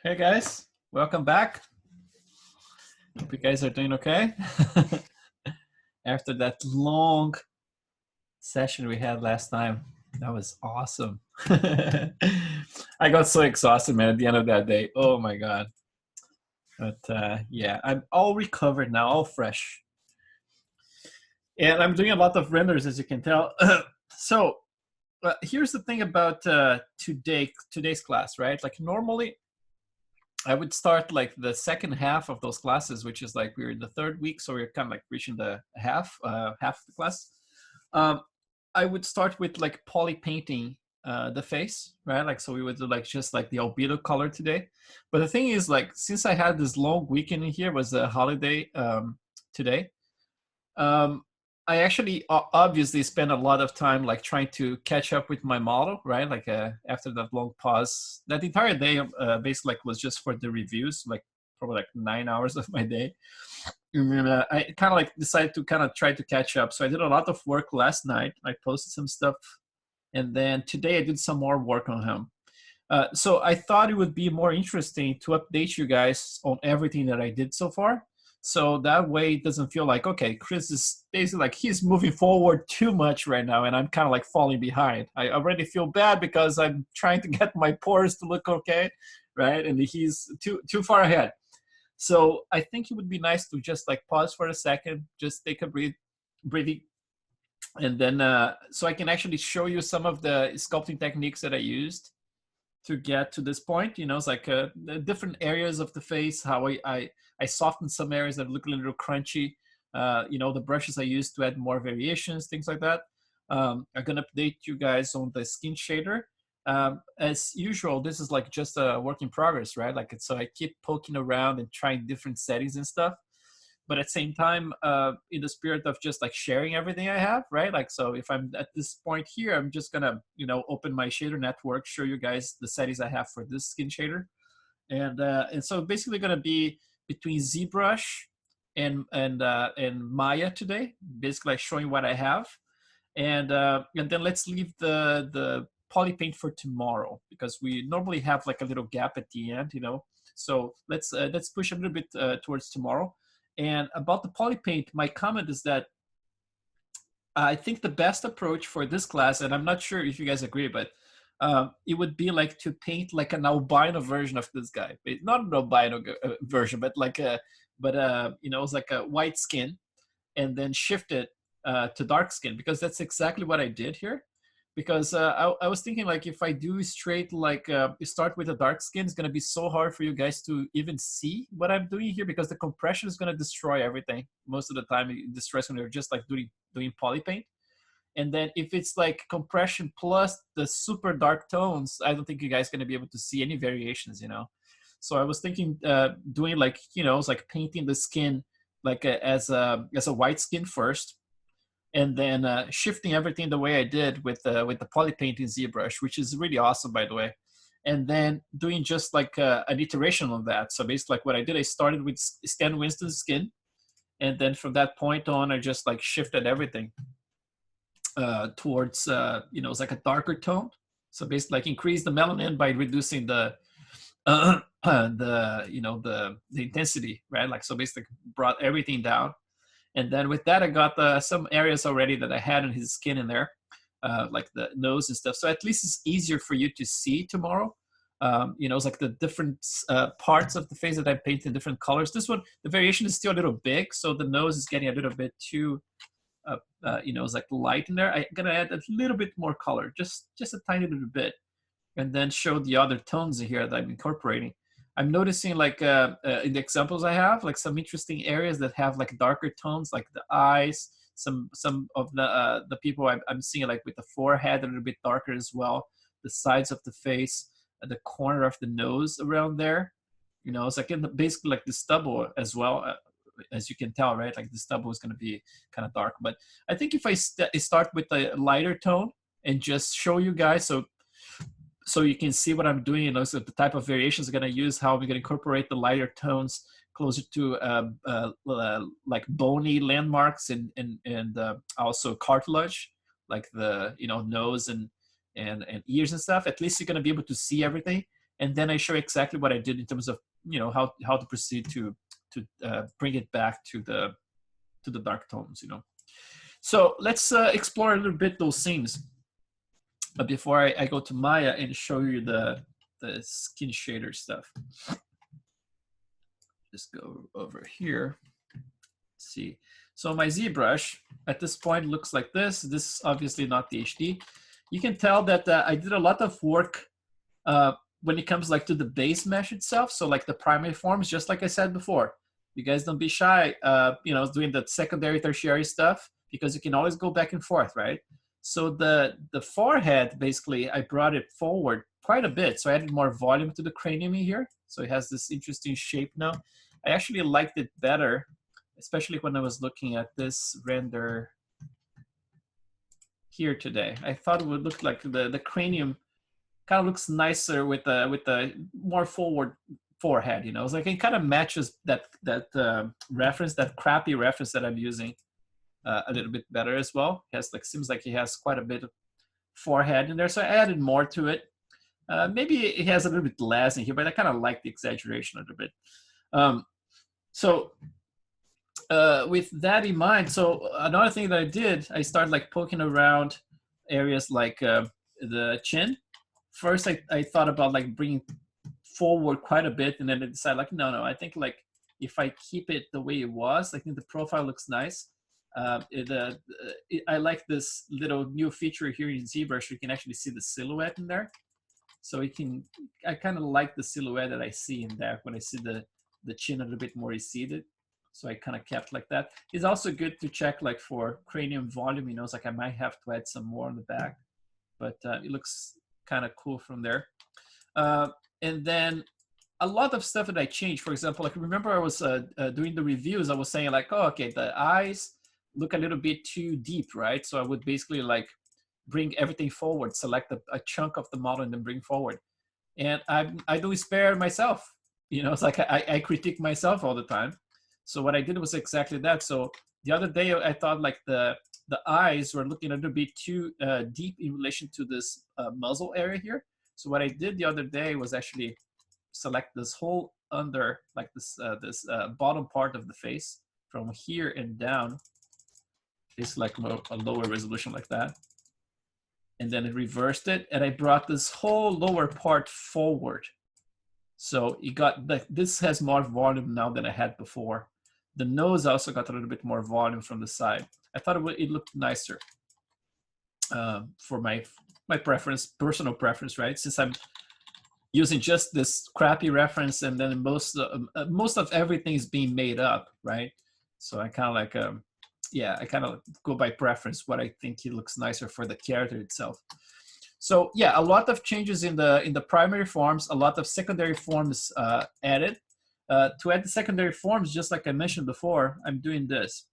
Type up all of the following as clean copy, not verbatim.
Hey guys, welcome back. Hope you guys are doing okay. After that long session we had last time, that was awesome. I got so exhausted, man, at the end of that day. Oh my God. But yeah, I'm all recovered now, all fresh. And I'm doing a lot of renders, as you can tell. So here's the thing about today's class, right? Like normally I would start like the second half of those classes, which is like we're in the third week, so we're kind of like reaching the half of the class. Um, I would start with like poly painting the face, right? Like so we would do like just like the albedo color today. But the thing is, like since I had this long weekend in here, was a holiday today. Um, I actually obviously spent a lot of time like trying to catch up with my model, right? Like after that long pause, that entire day basically like was just for the reviews, like probably like 9 hours of my day. And then I kind of like decided to kind of try to catch up. So I did a lot of work last night. I posted some stuff, and then today I did some more work on him. So I thought it would be more interesting to update you guys on everything that I did so far. So that way it doesn't feel like, okay, Chris is basically like he's moving forward too much right now and I'm kind of like falling behind. I already feel bad because I'm trying to get my pores to look okay, right? And he's too far ahead. So I think it would be nice to just like pause for a second, just take a breathing, and then so I can actually show you some of the sculpting techniques that I used to get to this point. You know, it's like the different areas of the face, how I softened some areas that look a little crunchy. You know, the brushes I used to add more variations, things like that. I'm gonna update you guys on the skin shader. As usual, this is like just a work in progress, right? Like so I keep poking around and trying different settings and stuff, but at the same time in the spirit of just like sharing everything I have, right? Like so if I'm at this point here, I'm just gonna, you know, open my shader network, show you guys the settings I have for this skin shader. And so basically gonna be between ZBrush and Maya today, basically like showing what I have. And then let's leave the poly paint for tomorrow, because we normally have like a little gap at the end, you know. So let's push a little bit towards tomorrow. And about the poly paint, my comment is that I think the best approach for this class, and I'm not sure if you guys agree, but it would be like to paint like an albino version of this guy. Not an albino version, but like you know, it's like a white skin, and then shift it to dark skin, because that's exactly what I did here. Because I was thinking like if I do straight like start with a dark skin, it's gonna be so hard for you guys to even see what I'm doing here, because the compression is gonna destroy everything. Most of the time it destroys when you're just like doing poly paint. And then if it's like compression plus the super dark tones, I don't think you guys gonna be able to see any variations, you know. So I was thinking doing like, you know, it's like painting the skin like as a white skin first, and then shifting everything the way I did with the poly painting ZBrush, which is really awesome, by the way. And then doing just like an iteration of that. So basically, like what I did, I started with Stan Winston's skin, and then from that point on, I just like shifted everything towards you know, it's like a darker tone. So basically, like increase the melanin by reducing the you know, the intensity, right? Like so basically brought everything down. And then with that, I got some areas already that I had in his skin in there, like the nose and stuff. So at least it's easier for you to see tomorrow. You know, it's like the different parts of the face that I painted in different colors. This one, the variation is still a little big, so the nose is getting a little bit too, you know, it's like light in there. I'm gonna add a little bit more color, just a tiny little bit, and then show the other tones here that I'm incorporating. I'm noticing like in the examples I have, like some interesting areas that have like darker tones, like the eyes. Some of the people I'm seeing like with the forehead a little bit darker as well. The sides of the face, the corner of the nose around there. You know, it's like in the, basically like the stubble as well. As you can tell, right? Like the stubble is going to be kind of dark. But I think if I start with a lighter tone and just show you guys, so you can see what I'm doing, and also the type of variations I'm going to use, how we're going to incorporate the lighter tones closer to like bony landmarks and also cartilage, like the, you know, nose and ears and stuff. At least you're going to be able to see everything. and then I show exactly what I did in terms of, you know, how to proceed to bring it back to the dark tones, you know. So let's explore a little bit those scenes. But before I go to Maya and show you the skin shader stuff, just go over here. Let's see. So my ZBrush at this point looks like this. This is obviously not the HD. You can tell that I did a lot of work when it comes like to the base mesh itself. So like the primary forms, just like I said before, you guys don't be shy, you know, doing the secondary, tertiary stuff, because you can always go back and forth, right? So the forehead, basically, I brought it forward quite a bit. So I added more volume to the cranium here. So it has this interesting shape now. I actually liked it better, especially when I was looking at this render here today. I thought it would look like the cranium kind of looks nicer with a more forward forehead, you know. It's like it kind of matches that reference, that crappy reference that I'm using a little bit better as well. It has like, seems like he has quite a bit of forehead in there, so I added more to it. Maybe it has a little bit less in here, but I kind of like the exaggeration a little bit. With that in mind, so another thing that I did, I started like poking around areas like the chin. First, I thought about like bringing forward quite a bit, and then I decided like, no, I think like if I keep it the way it was, I think the profile looks nice. I like this little new feature here in ZBrush. You can actually see the silhouette in there. So I kind of like the silhouette that I see in there when I see the chin a little bit more receded. So I kind of kept like that. It's also good to check like for cranium volume, you know, it's like I might have to add some more on the back, but it looks kind of cool from there. And then a lot of stuff that I changed, for example, like remember I was doing the reviews, I was saying like, oh, okay, the eyes look a little bit too deep, right? So I would basically like bring everything forward, select a chunk of the model and then bring forward. And I do spare myself, you know, it's like I critique myself all the time. So what I did was exactly that. So the other day I thought like the eyes were looking a little bit too deep in relation to this muzzle area here. So what I did the other day was actually select this whole under, like this bottom part of the face from here and down. It's like a lower resolution like that. And then it reversed it, and I brought this whole lower part forward. So it got this has more volume now than I had before. The nose also got a little bit more volume from the side. I thought it looked nicer for my preference, personal preference, right? Since I'm using just this crappy reference, and then most of everything is being made up, right? So I kind of like yeah, I kind of go by preference, what I think it looks nicer for the character itself. So yeah, a lot of changes in the primary forms, a lot of secondary forms added. To add the secondary forms, just like I mentioned before, I'm doing this.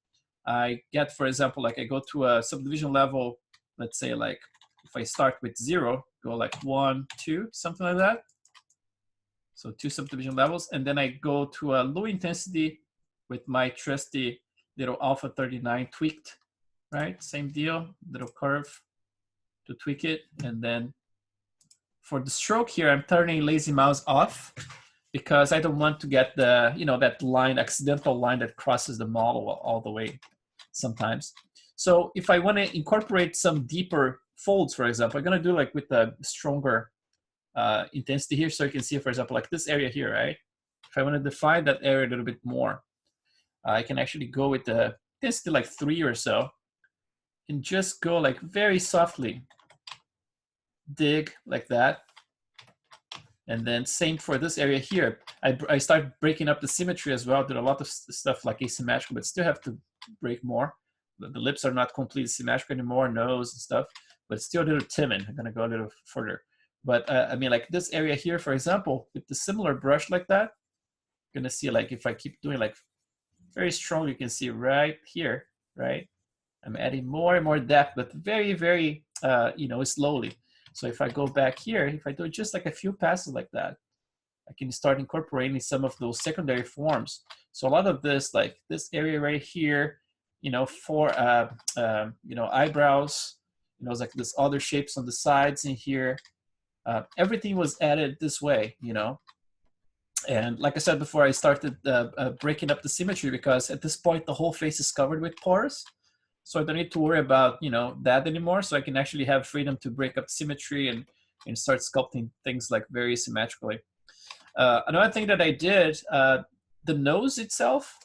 I get, for example, like I go to a subdivision level, let's say like if I start with 0, go like 1, 2, something like that. So 2 subdivision levels, and then I go to a low intensity with my trusty little alpha 39 tweaked, right? Same deal, little curve to tweak it. And then for the stroke here, I'm turning lazy mouse off because I don't want to get the, you know, that line, accidental line that crosses the model all the way sometimes. So if I want to incorporate some deeper folds, for example, I'm going to do like with a stronger intensity here. So you can see, for example, like this area here, right? If I want to define that area a little bit more, I can actually go with the intensity like 3 or so and just go like very softly, dig like that. And then same for this area here. I start breaking up the symmetry as well. Did a lot of stuff like asymmetrical, but still have to break more. The lips are not completely symmetrical anymore, nose and stuff, but still a little timid. I'm gonna go a little further. But I mean, like this area here, for example, with the similar brush like that, you're gonna see like if I keep doing like very strong, you can see right here, right? I'm adding more and more depth, but very, very, you know, slowly. So if I go back here, if I do just like a few passes like that, I can start incorporating some of those secondary forms. So a lot of this, like this area right here, you know, for, you know, eyebrows, you know, it's like this other shapes on the sides in here. everything was added this way, you know. And like I said before, I started breaking up the symmetry because at this point, the whole face is covered with pores. So I don't need to worry about, you know, that anymore. So I can actually have freedom to break up symmetry and start sculpting things like very symmetrically. Another thing that I did, the nose itself,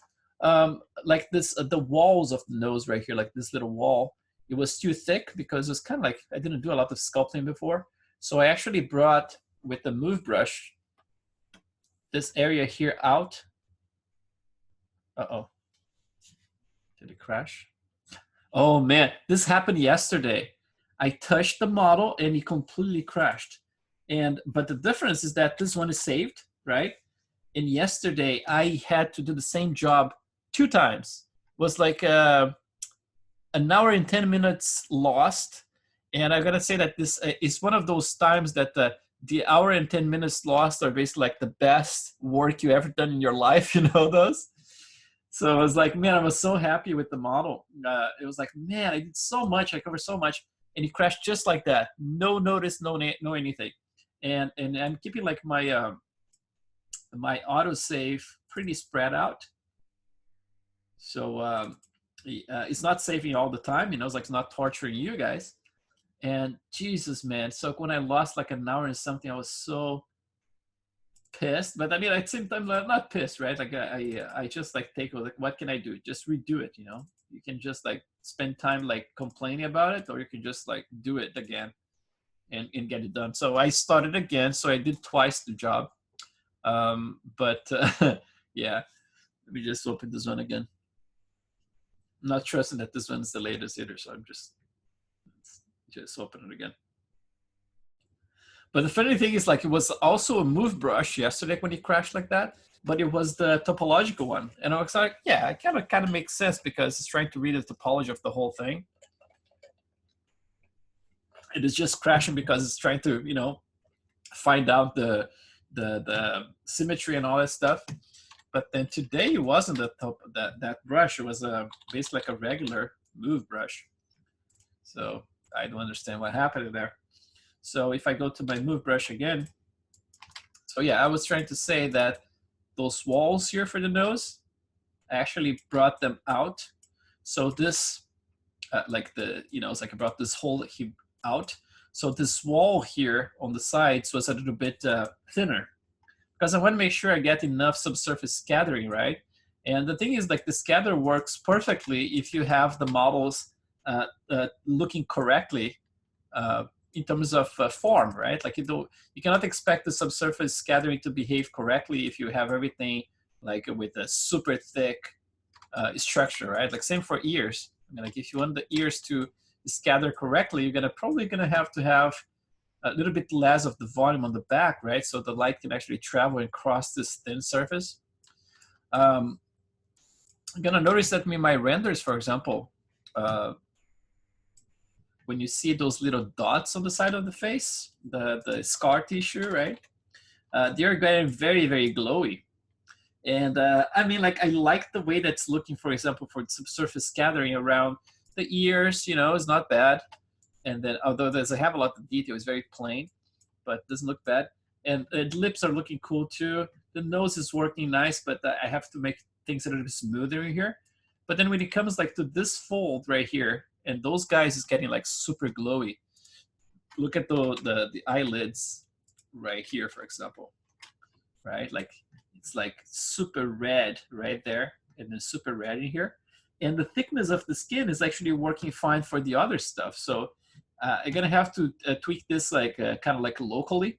like this, the walls of the nose right here, like this little wall, it was too thick because it was kind of like, I didn't do a lot of sculpting before. So I actually brought, with the move brush, this area here out. Uh-oh. Did it crash? Oh man, this happened yesterday. I touched the model and it completely crashed. But the difference is that this one is saved, right? And yesterday I had to do the same job 2 times. It was like an hour and 10 minutes lost. And I gotta say that this is one of those times that the hour and 10 minutes lost are basically like the best work you ever done in your life, you know those? So I was like, man, I was so happy with the model. It was like, man, I did so much, I covered so much, and it crashed just like that. No notice, no anything. And I'm keeping like my my autosave pretty spread out. So it's not saving all the time, you know, it's like it's not torturing you guys. And Jesus, man, so when I lost like an hour and something, I was so pissed. But I mean, at the same time, I'm not pissed, right? Like I just like take, like, what can I do? Just redo it, you know? You can just like spend time like complaining about it, or you can just like do it again and get it done. So I started again. So I did twice the job. But yeah, let me just open this one again. I'm not trusting that this one's the latest either, so I'm just open it again. But the funny thing is, like, it was also a move brush yesterday when it crashed like that, but it was the topological one. And I was like, yeah, it kind of makes sense because it's trying to read the topology of the whole thing. It is just crashing because it's trying to, you know, find out the symmetry and all that stuff. But then today it wasn't the top of that brush. It was basically like a regular move brush. So I don't understand what happened there. So if I go to my move brush again, so yeah, I was trying to say that those walls here for the nose, I actually brought them out. So this, like the, you know, it's like I brought this whole out. So this wall here on the sides was a little bit thinner because I want to make sure I get enough subsurface scattering, right? And the thing is, like, the scatter works perfectly if you have the models looking correctly in terms of form, right? Like you cannot expect the subsurface scattering to behave correctly if you have everything like with a super thick structure, right? Like same for ears. I mean, like if you want the ears to scatter correctly, you're probably gonna have to have a little bit less of the volume on the back, right? So the light can actually travel and cross this thin surface. I'm gonna notice that in my renders, for example, when you see those little dots on the side of the face, the scar tissue, right? They're getting very, very glowy. And I mean, like, I like the way that's looking, for example, for subsurface scattering around the ears, you know, it's not bad. And then, although I have a lot of detail, it's very plain, but doesn't look bad. And the lips are looking cool too. The nose is working nice, but I have to make things a little bit smoother here. But then when it comes like to this fold right here, and those guys is getting like super glowy. Look at the eyelids right here, for example, right? Like it's like super red right there, and then super red in here. And the thickness of the skin is actually working fine for the other stuff. So I'm gonna have to tweak this like kind of like locally.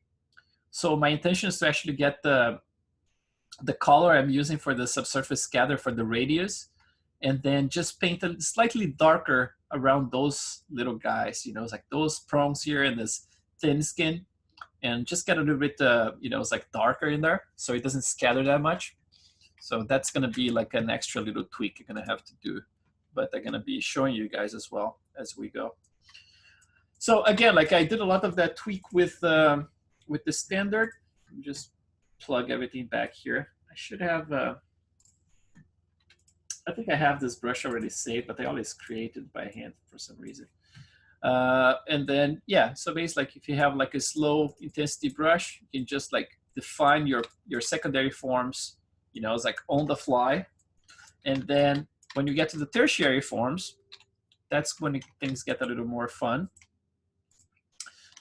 So my intention is to actually get the color I'm using for the subsurface scatter for the radius, and then just paint a slightly darker around those little guys, you know, it's like those prongs here and this thin skin, and just get a little bit, you know, it's like darker in there so it doesn't scatter that much. So that's gonna be like an extra little tweak you're gonna have to do, but I'm gonna be showing you guys as well as we go. So again, like I did a lot of that tweak with the standard. Just plug everything back here. I should have, I think I have this brush already saved, but I always create it by hand for some reason. And then, yeah, so basically like if you have like a slow intensity brush, you can just like define your secondary forms, you know, it's like on the fly. And then when you get to the tertiary forms, that's when things get a little more fun.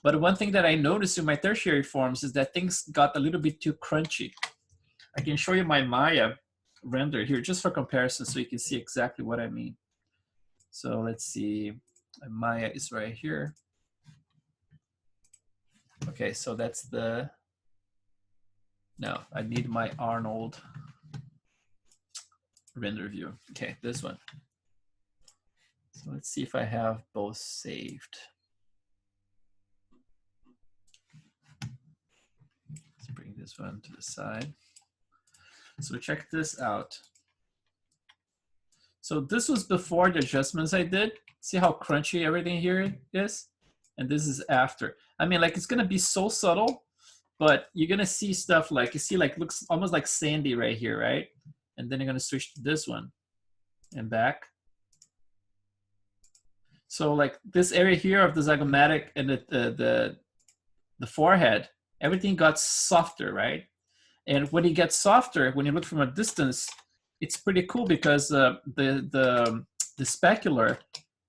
But one thing that I noticed in my tertiary forms is that things got a little bit too crunchy. I can show you my Maya render here just for comparison so you can see exactly what I mean. So let's see, Maya is right here. Okay, so that's the, no, I need my Arnold render view. Okay, this one. So let's see if I have both saved. Let's bring this one to the side. So check this out. So this was before the adjustments I did. See how crunchy everything here is? And this is after. I mean, like it's gonna be so subtle, but you're gonna see stuff like, you see like looks almost like sandy right here, right? And then you're gonna switch to this one and back. So like this area here of the zygomatic and the forehead, everything got softer, right? And when it gets softer, when you look from a distance, it's pretty cool because the specular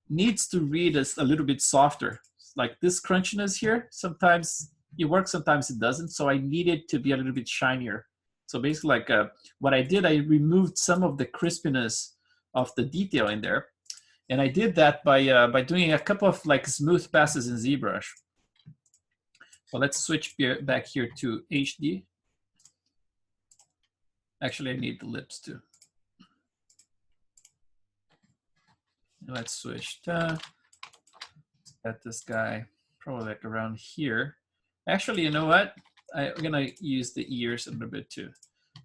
needs to read as a little bit softer. Like this crunchiness here, sometimes it works, sometimes it doesn't. So I need it to be a little bit shinier. So basically like what I did, I removed some of the crispiness of the detail in there. And I did that by doing a couple of like smooth passes in ZBrush. So let's switch back here to HD. Actually, I need the lips too. Let's switch to, get this guy probably like around here. Actually, you know what? I'm gonna use the ears a little bit too.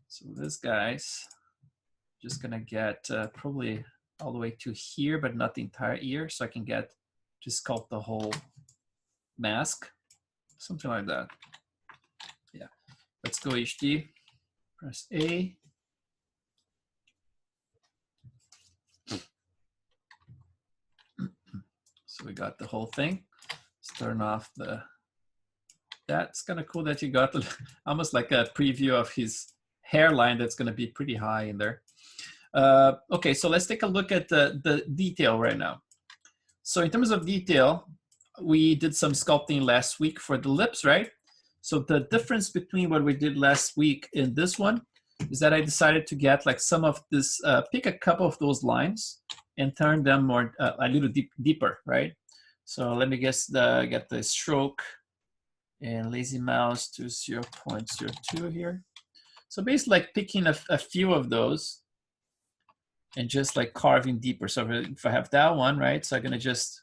So this guy's just gonna get probably all the way to here, but not the entire ear, so I can get to sculpt the whole mask, something like that. Yeah, let's go HD, press A. So we got the whole thing. Let's turn off the, that's kind of cool that you got almost like a preview of his hairline that's gonna be pretty high in there. Okay, so let's take a look at the detail right now. So in terms of detail, we did some sculpting last week for the lips, right? So the difference between what we did last week and this one is that I decided to get like some of this, pick a couple of those lines and turn them more, a little deeper, right? So let me guess, get the stroke and lazy mouse to 0.02 here. So basically like picking a few of those and just like carving deeper. So if I have that one, right? So I'm gonna just,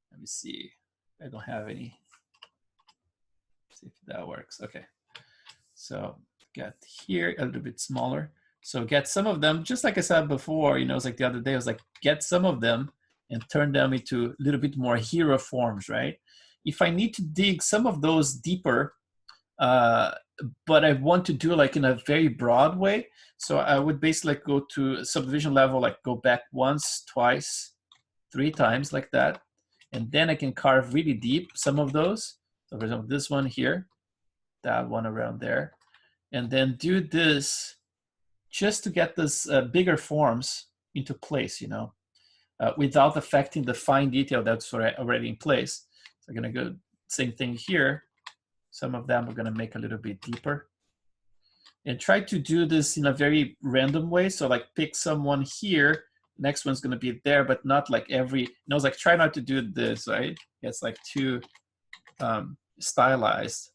let me see, I don't have any. See if that works, okay. So get here a little bit smaller. So get some of them, just like I said before, you know, it's like the other day, I was like, get some of them and turn them into a little bit more hero forms, right? If I need to dig some of those deeper, but I want to do like in a very broad way, so I would basically like go to subdivision level, like go back once, twice, 3 times like that. And then I can carve really deep some of those. So for example, this one here, that one around there. And then do this just to get this bigger forms into place, you know, without affecting the fine detail that's already in place. So I'm gonna go same thing here. Some of them are gonna make a little bit deeper. And try to do this in a very random way. So like pick someone here, next one's gonna be there, but not like every, you know, it's like try not to do this, right? It's like too stylized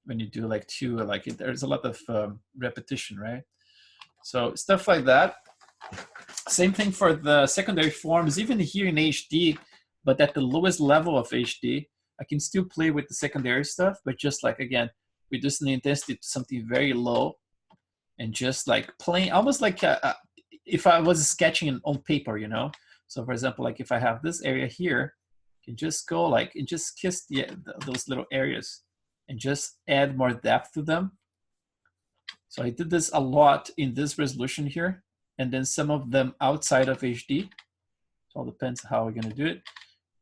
when you do like too, like there's a lot of repetition, right? So stuff like that. Same thing for the secondary forms, even here in HD, but at the lowest level of HD, I can still play with the secondary stuff, but just like, again, reducing the intensity to something very low and just like playing, almost like if I was sketching on paper, you know? So for example, like if I have this area here, you can just go like, and just kiss those little areas and just add more depth to them. So I did this a lot in this resolution here, and then some of them outside of HD. So it all depends how we're gonna do it.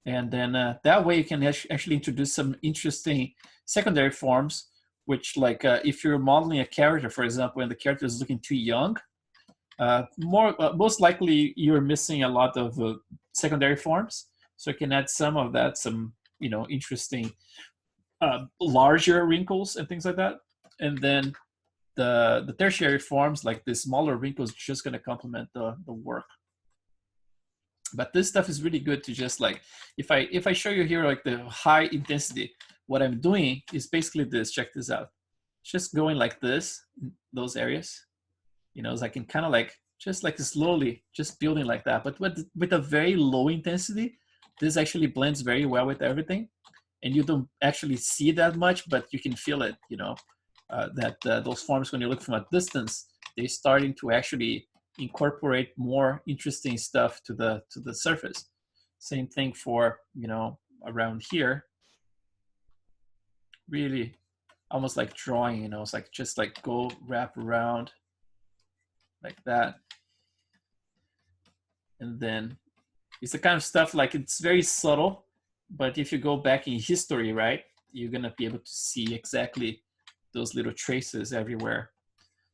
And then that way you can actually introduce some interesting secondary forms, which like if you're modeling a character, for example, and the character is looking too young, most likely you're missing a lot of secondary forms. So you can add some of that, some interesting larger wrinkles and things like that. And then the tertiary forms, like the smaller wrinkles, just going to complement the work. But this stuff is really good to just like, if I show you here like the high intensity, what I'm doing is basically this. Check this out. Just going like this, those areas, so I can kind of like just like slowly just building like that. But with a very low intensity, this actually blends very well with everything, and you don't actually see that much, but you can feel it. That those forms, when you look from a distance, they're starting to actually incorporate more interesting stuff to the surface. Same thing for around here. Really, almost like drawing. It's like just like go wrap around like that, and then it's the kind of stuff like it's very subtle, but if you go back in history, right, you're gonna be able to see exactly those little traces everywhere.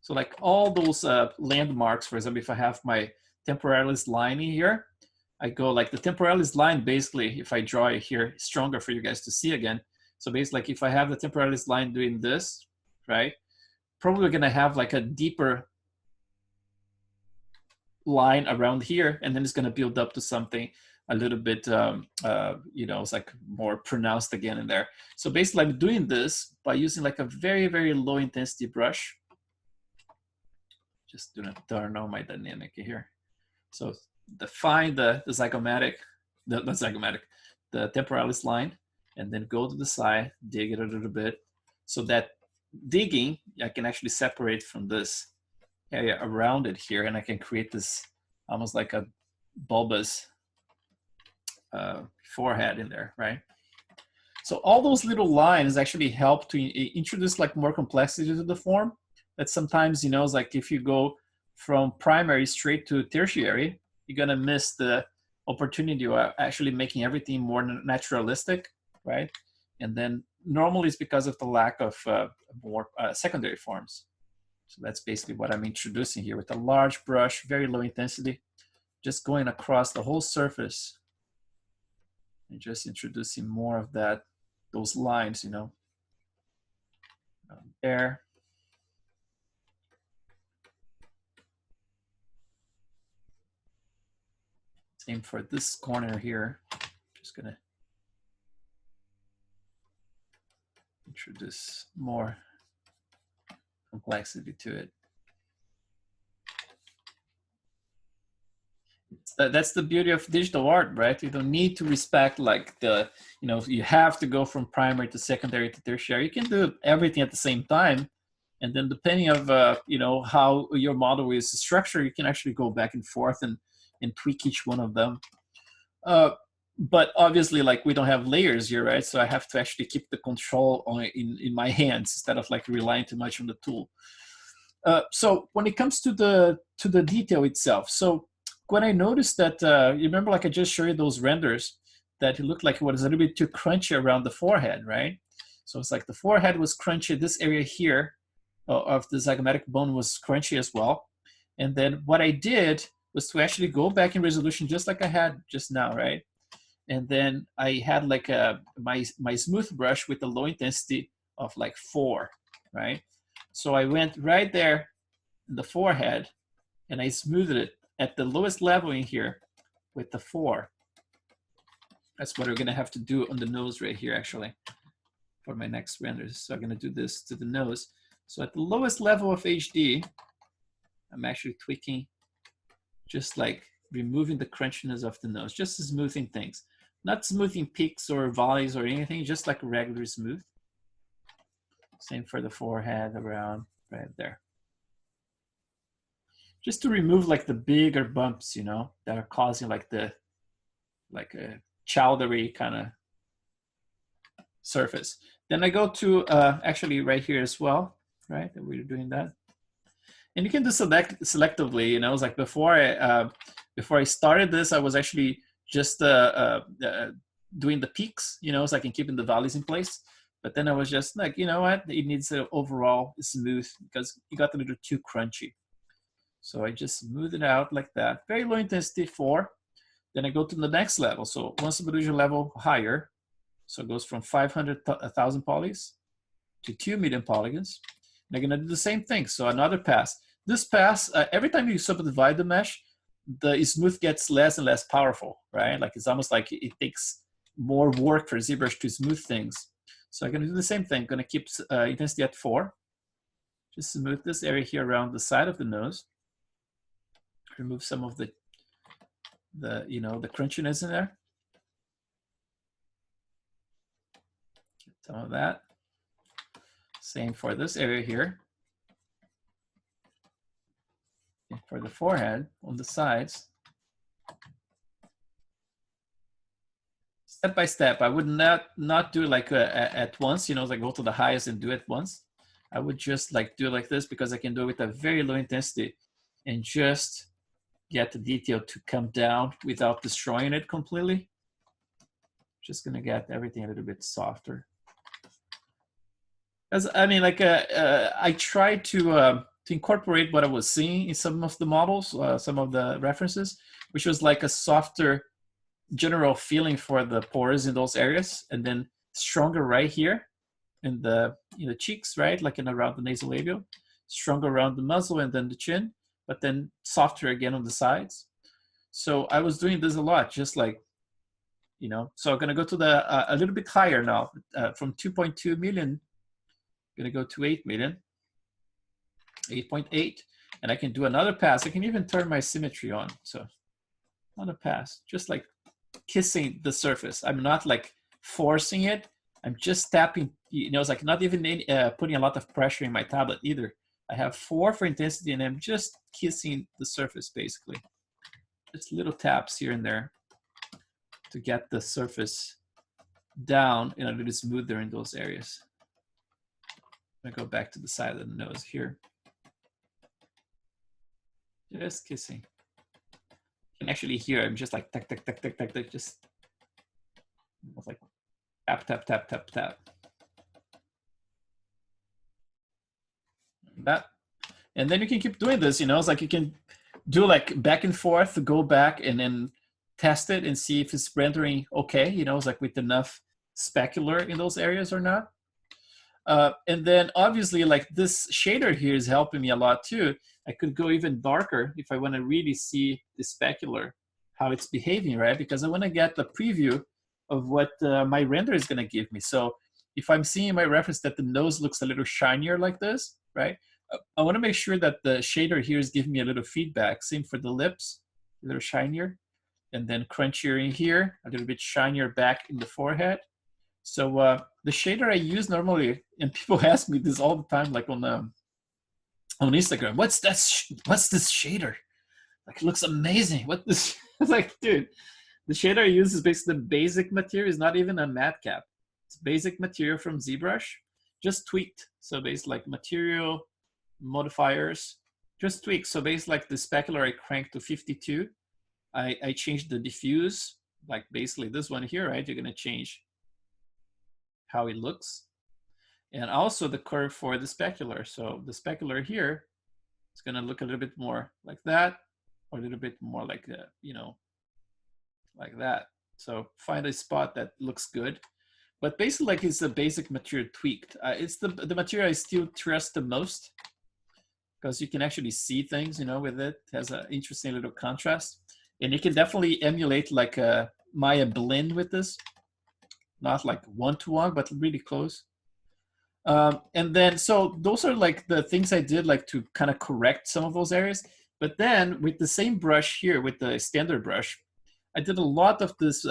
So like all those landmarks, for example, if I have my temporalis line in here, I go like the temporalis line, basically, if I draw it here, stronger for you guys to see again. So basically, like if I have the temporalis line doing this, right, probably gonna have like a deeper line around here, and then it's gonna build up to something a little bit, it's like more pronounced again in there. So basically, I'm doing this by using like a very, very low intensity brush. Just do not turn on my dynamic here. So define the zygomatic, the temporalis line, and then go to the side, dig it a little bit. So that digging, I can actually separate from this area around it here, and I can create this almost like a bulbous forehead in there, right? So all those little lines actually help to introduce like more complexity to the form. That sometimes, it's like if you go from primary straight to tertiary, you're gonna miss the opportunity of actually making everything more naturalistic, right? And then normally it's because of the lack of more secondary forms. So that's basically what I'm introducing here with a large brush, very low intensity, just going across the whole surface and just introducing more of that, those lines, there. Same for this corner here. Just gonna introduce more complexity to it. That's the beauty of digital art, right? You don't need to respect like you have to go from primary to secondary to tertiary. You can do everything at the same time. And then depending of, how your model is structured, you can actually go back and forth and tweak each one of them. But obviously, like we don't have layers here, right? So I have to actually keep the control in my hands instead of like relying too much on the tool. So when it comes to the detail itself, so when I noticed that, you remember like I just showed you those renders that it looked like it was a little bit too crunchy around the forehead, right? So it's like the forehead was crunchy. This area here of the zygomatic bone was crunchy as well. And then what I did was to actually go back in resolution just like I had just now, right? And then I had like my smooth brush with a low intensity of like 4, right? So I went right there in the forehead and I smoothed it at the lowest level in here with the 4. That's what we're gonna have to do on the nose right here actually for my next renders. So I'm gonna do this to the nose. So at the lowest level of HD, I'm actually tweaking, just like removing the crunchiness of the nose, just smoothing things. Not smoothing peaks or valleys or anything, just like regular smooth. Same for the forehead around right there. Just to remove like the bigger bumps, that are causing like a chowdery kind of surface. Then I go to actually right here as well, right? We're doing that. And you can do selectively, it's like before I started this, I was actually just doing the peaks, you know, so I can keep the valleys in place. But then I was just like, you know what, it needs an overall smooth because it got a little too crunchy. So I just smooth it out like that. Very low intensity 4. Then I go to the next level. So one subdivision level higher. So it goes from 500,000 polys to 2 million polygons. And I'm gonna do the same thing. So another pass. This pass, every time you subdivide the mesh, the smooth gets less and less powerful, right? Like it's almost like it takes more work for ZBrush to smooth things. So I'm gonna do the same thing. I'm gonna keep intensity at 4. Just smooth this area here around the side of the nose. Remove some of the you know, the crunchiness in there. Get some of that. Same for this area here. And for the forehead on the sides. Step by step. I would not do like at once, you know, like go to the highest and do it once. I would just like do it like this because I can do it with a very low intensity and just get the detail to come down without destroying it completely. Just gonna get everything a little bit softer. As I mean, like I tried to incorporate what I was seeing in some of the models, some of the references, which was like a softer general feeling for the pores in those areas, and then stronger right here in the cheeks, right, like in around the nasolabial, stronger around the muzzle and then the chin, but then softer again on the sides. So I was doing this a lot, just like, you know. So I'm gonna go to the a little bit higher now, from 2.2 million. Gonna go to 8 million, 8.8, and I can do another pass. I can even turn my symmetry on. So another pass, just like kissing the surface. I'm not like forcing it. I'm just tapping, you know, it's like not even putting a lot of pressure in my tablet either. I have 4 for intensity and I'm just kissing the surface basically. Just little taps here and there to get the surface down and a little smoother in those areas. I'm gonna go back to the side of the nose here. Just kissing. You can actually hear I'm just like tack, tack, tack, tack, tack, tack, just like tap, tap, tap, tap, tap. That. And then you can keep doing this, you know, it's like you can do like back and forth, go back and then test it and see if it's rendering okay, you know, it's like with enough specular in those areas or not. And then obviously like this shader here is helping me a lot too. I could go even darker if I want to really see the specular, how it's behaving, right? Because I want to get the preview of what my render is going to give me. So if I'm seeing in my reference that the nose looks a little shinier like this, right? I want to make sure that the shader here is giving me a little feedback. Same for the lips, a little shinier. And then crunchier in here, a little bit shinier back in the forehead. So the shader I use normally, and people ask me this all the time, like on Instagram, what's this shader? Like, it looks amazing. What this? It's like, dude, the shader I use is basically the basic material. It's not even a matte cap. It's basic material from ZBrush, just tweaked. So basically like material modifiers, just tweaked. So basically like the specular I cranked to 52. I changed the diffuse, like basically this one here, right? You're gonna change how it looks. And also the curve for the specular. So the specular here is gonna look a little bit more like that, or a little bit more like, you know, like that. So find a spot that looks good. But basically like it's the basic material tweaked. It's the material I still trust the most because you can actually see things, you know, with it. It has an interesting little contrast. And you can definitely emulate like a Maya blend with this. Not like one-to-one, but really close. And then, so those are like the things I did like to kind of correct some of those areas. But then with the same brush here, with the standard brush, I did a lot of this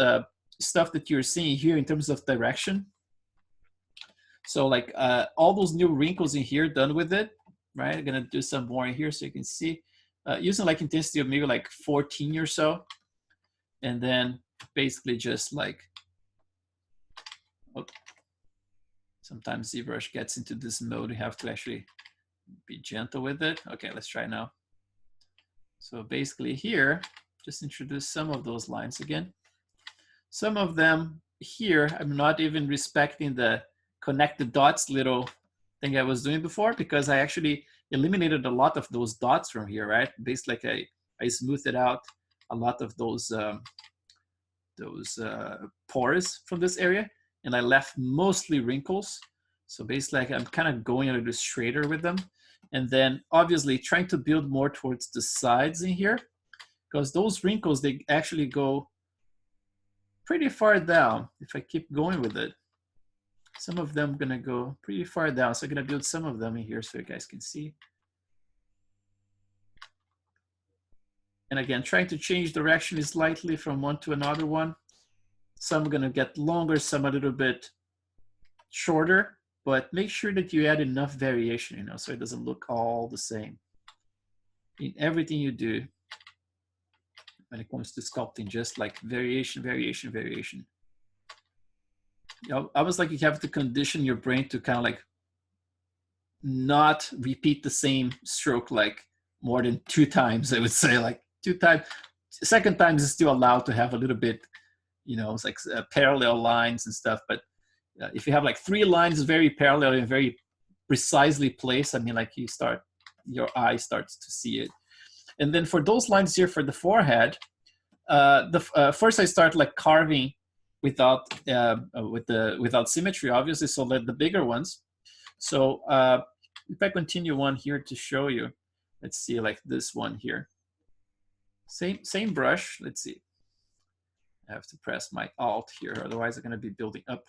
stuff that you're seeing here in terms of direction. So like all those new wrinkles in here done with it, right? I'm gonna do some more in here so you can see. Using like intensity of maybe like 14 or so. And then basically just like, oh, sometimes ZBrush gets into this mode. You have to actually be gentle with it. Okay, let's try now. So basically here, just introduce some of those lines again. Some of them, here, I'm not even respecting the connect the dots little thing I was doing before, because I actually eliminated a lot of those dots from here, right? Basically, I smoothed out a lot of those pores from this area, and I left mostly wrinkles. So basically, I'm kind of going a little straighter with them. And then obviously trying to build more towards the sides in here, because those wrinkles, they actually go pretty far down. If I keep going with it, some of them are gonna go pretty far down. So I'm gonna build some of them in here so you guys can see. And again, trying to change direction slightly from one to another one. Some are gonna get longer, some a little bit shorter, but make sure that you add enough variation, you know, so it doesn't look all the same in everything you do when it comes to sculpting. Just like variation, variation, variation. You know, I was like, you have to condition your brain to kind of like not repeat the same stroke like more than 2 times. I would say like 2 times. Second time is still allowed to have a little bit, you know, it's like parallel lines and stuff. But if you have like 3 lines very parallel and very precisely placed, I mean, like your eye starts to see it. And then for those lines here for the forehead, first I start like carving without symmetry, obviously, so that the bigger ones. So if I continue one here to show you, let's see, like this one here. Same brush. Let's see. I have to press my Alt here, otherwise I'm going to be building up.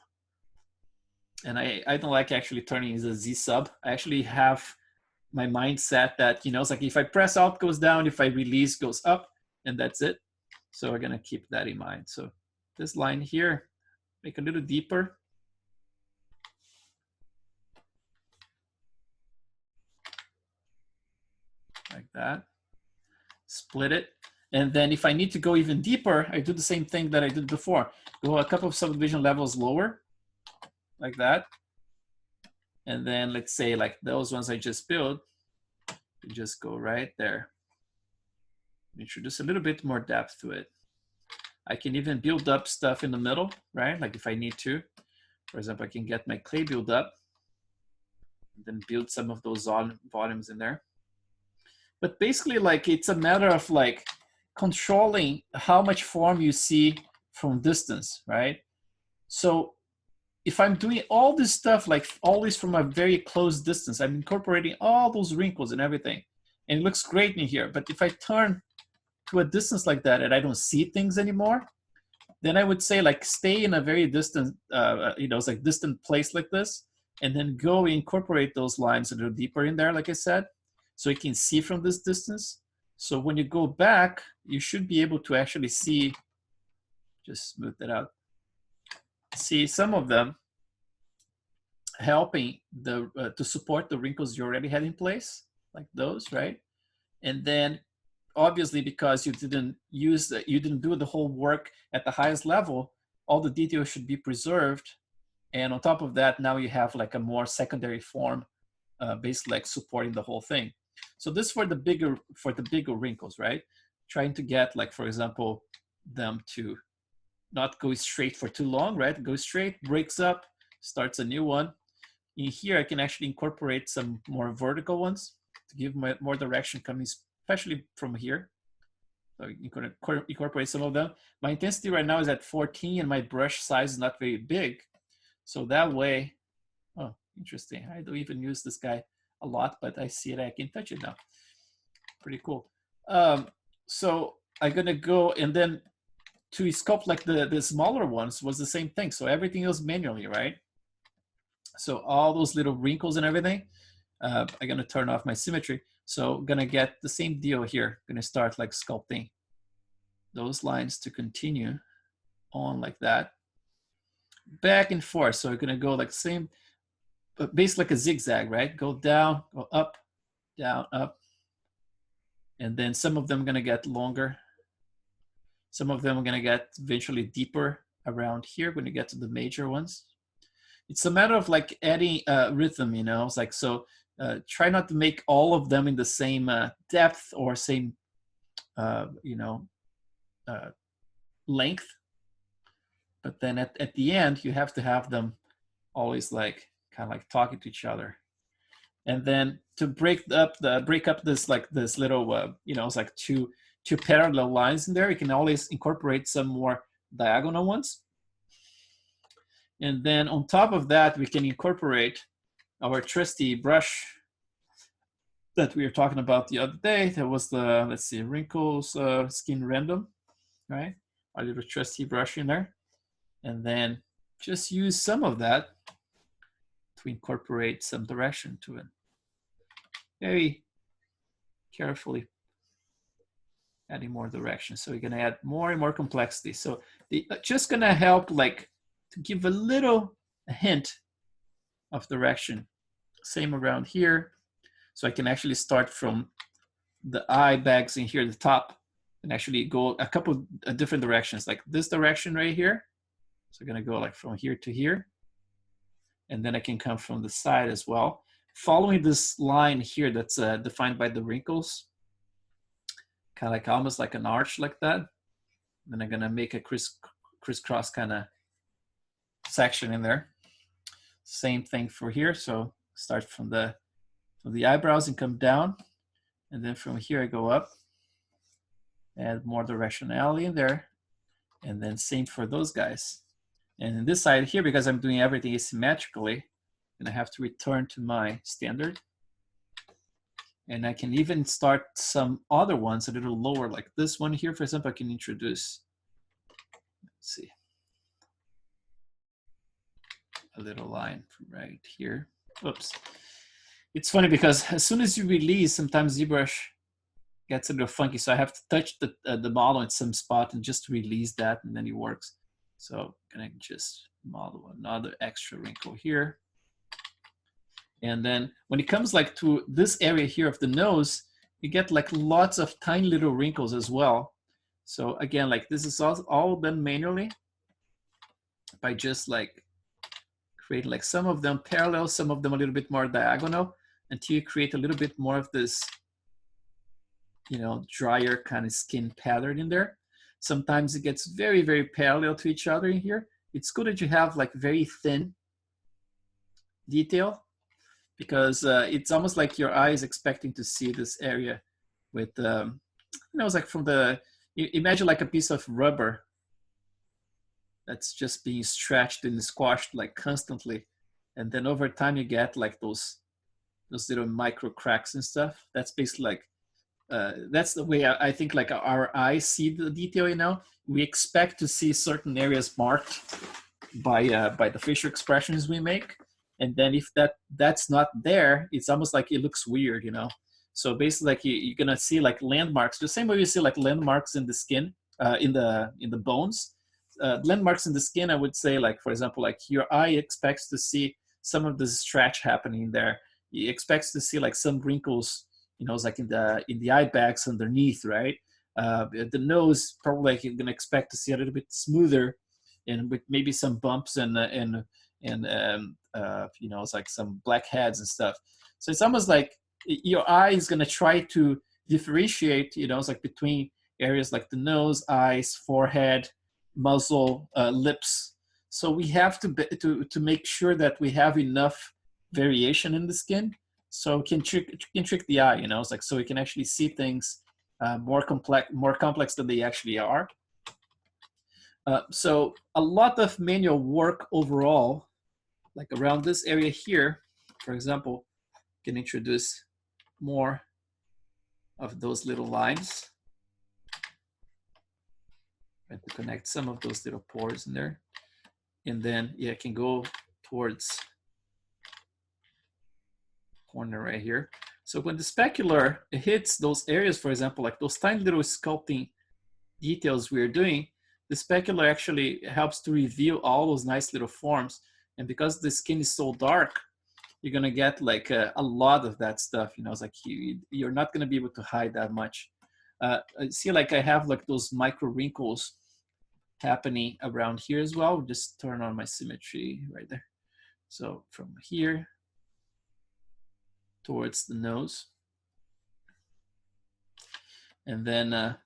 And I don't like actually turning as a Z sub. I actually have my mindset that, you know, it's like if I press Alt goes down, if I release goes up, and that's it. So we're going to keep that in mind. So this line here, make a little deeper. Like that. Split it. And then if I need to go even deeper, I do the same thing that I did before. Go a couple of subdivision levels lower, like that. And then let's say like those ones I just built, you just go right there. Introduce a little bit more depth to it. I can even build up stuff in the middle, right? Like if I need to. For example, I can get my clay build up, and then build some of those volumes in there. But basically, like, it's a matter of like controlling how much form you see from distance, right? So if I'm doing all this stuff, like always from a very close distance, I'm incorporating all those wrinkles and everything, and it looks great in here. But if I turn to a distance like that and I don't see things anymore, then I would say like stay in a very distant, you know, it's like distant place like this, and then go incorporate those lines a little deeper in there, like I said, so you can see from this distance. So when you go back, you should be able to actually see, just smooth it out, see some of them helping to support the wrinkles you already had in place, like those, right? And then obviously, because you didn't do the whole work at the highest level, all the details should be preserved. And on top of that, now you have like a more secondary form, basically like supporting the whole thing. So this for the bigger wrinkles, right? Trying to get, like, for example, them to not go straight for too long, right? Go straight, breaks up, starts a new one. In here, I can actually incorporate some more vertical ones to give more direction coming, especially from here. So you can incorporate some of them. My intensity right now is at 14, and my brush size is not very big. So that way, oh, interesting. I don't even use this guy a lot, but I see it, I can touch it now. Pretty cool. So I'm gonna go, and then to sculpt like the smaller ones was the same thing. So everything was manually, right? So all those little wrinkles and everything, I'm gonna turn off my symmetry. So I'm gonna get the same deal here. Gonna start like sculpting those lines to continue on like that, back and forth. So we're gonna go like same, but basically like a zigzag, right? Go down, go up, down, up. And then some of them are gonna get longer. Some of them are gonna get eventually deeper around here when you get to the major ones. It's a matter of like adding rhythm, you know. It's like, so try not to make all of them in the same depth or same, you know, length. but then at the end, you have to have them always like kind of like talking to each other. And then to break up this like this little you know, it's like two parallel lines in there, you can always incorporate some more diagonal ones. And then on top of that, we can incorporate our trusty brush that we were talking about the other day. That was the, let's see, wrinkles skin random, right? Our little trusty brush in there. And then just use some of that to incorporate some direction to it. Very carefully adding more direction. So you're gonna add more and more complexity. So the just gonna help like to give a little hint of direction. Same around here. So I can actually start from the eye bags in here at the top and actually go a couple of different directions, like this direction right here. So I'm gonna go like from here to here. And then I can come from the side as well, following this line here that's defined by the wrinkles, kind of like almost like an arch like that. Then I'm gonna make a crisscross kind of section in there. Same thing for here. So start from the eyebrows and come down, and then from here I go up, add more directionality in there, and then same for those guys. And in this side here, because I'm doing everything asymmetrically, and I have to return to my standard. And I can even start some other ones a little lower, like this one here, for example, I can introduce, let's see, a little line right here. Oops. It's funny because as soon as you release, sometimes ZBrush gets a little funky. So I have to touch the model in some spot and just release that, and then it works. So I'm gonna just model another extra wrinkle here. And then when it comes like to this area here of the nose, you get like lots of tiny little wrinkles as well. So again, like this is all done manually by just like create like some of them parallel, some of them a little bit more diagonal, until you create a little bit more of this, you know, drier kind of skin pattern in there. Sometimes it gets very, very parallel to each other in here. It's good that you have like very thin detail, because it's almost like your eye is expecting to see this area with, you know, it's like from the, imagine like a piece of rubber that's just being stretched and squashed like constantly. And then over time you get like those little micro cracks and stuff. That's basically like, that's the way I think like our eyes see the detail, you know. We expect to see certain areas marked by the facial expressions we make. And then if that's not there, it's almost like it looks weird, you know. So basically like you're gonna see like landmarks, the same way you see like landmarks in the skin, in the bones. Landmarks in the skin, I would say, like, for example, like your eye expects to see some of the stretch happening there. It expects to see like some wrinkles, you know, it's like in the eye bags underneath, right? The nose, probably like you're gonna expect to see a little bit smoother, and with maybe some bumps and you know, it's like some blackheads and stuff. So it's almost like your eye is gonna try to differentiate, you know, it's like between areas like the nose, eyes, forehead, muzzle, lips. So we have to make sure that we have enough variation in the skin, so it can trick the eye, you know. It's like, so we can actually see things more complex than they actually are. So a lot of manual work overall, like around this area here, for example, can introduce more of those little lines, right, to connect some of those little pores in there. And then, yeah, I can go towards corner right here. So when the specular hits those areas, for example, like those tiny little sculpting details we're doing, the specular actually helps to reveal all those nice little forms. And because the skin is so dark, you're gonna get like a lot of that stuff, you know. It's like you're not gonna be able to hide that much. See, like I have like those micro wrinkles happening around here as well. Just turn on my symmetry right there. So from here towards the nose, and then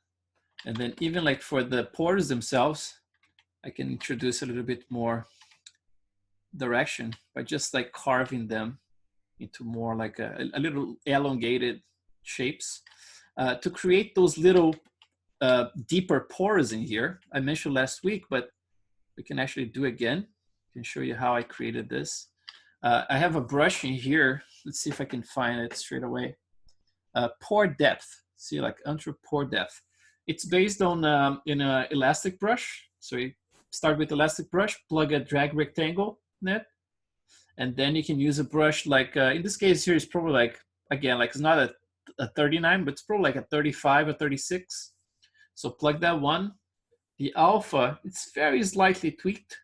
even like for the pores themselves, I can introduce a little bit more direction by just like carving them into more like a little elongated shapes to create those little deeper pores in here. I mentioned last week, but we can actually do again. I can show you how I created this. I have a brush in here. Let's see if I can find it straight away. Pore depth. See, like under pore depth. It's based on in an elastic brush. So you start with elastic brush, plug a drag rectangle in it, and then you can use a brush like in this case here is probably like, again, like it's not a 39, but it's probably like a 35 or 36. So plug that one. The alpha, it's very slightly tweaked.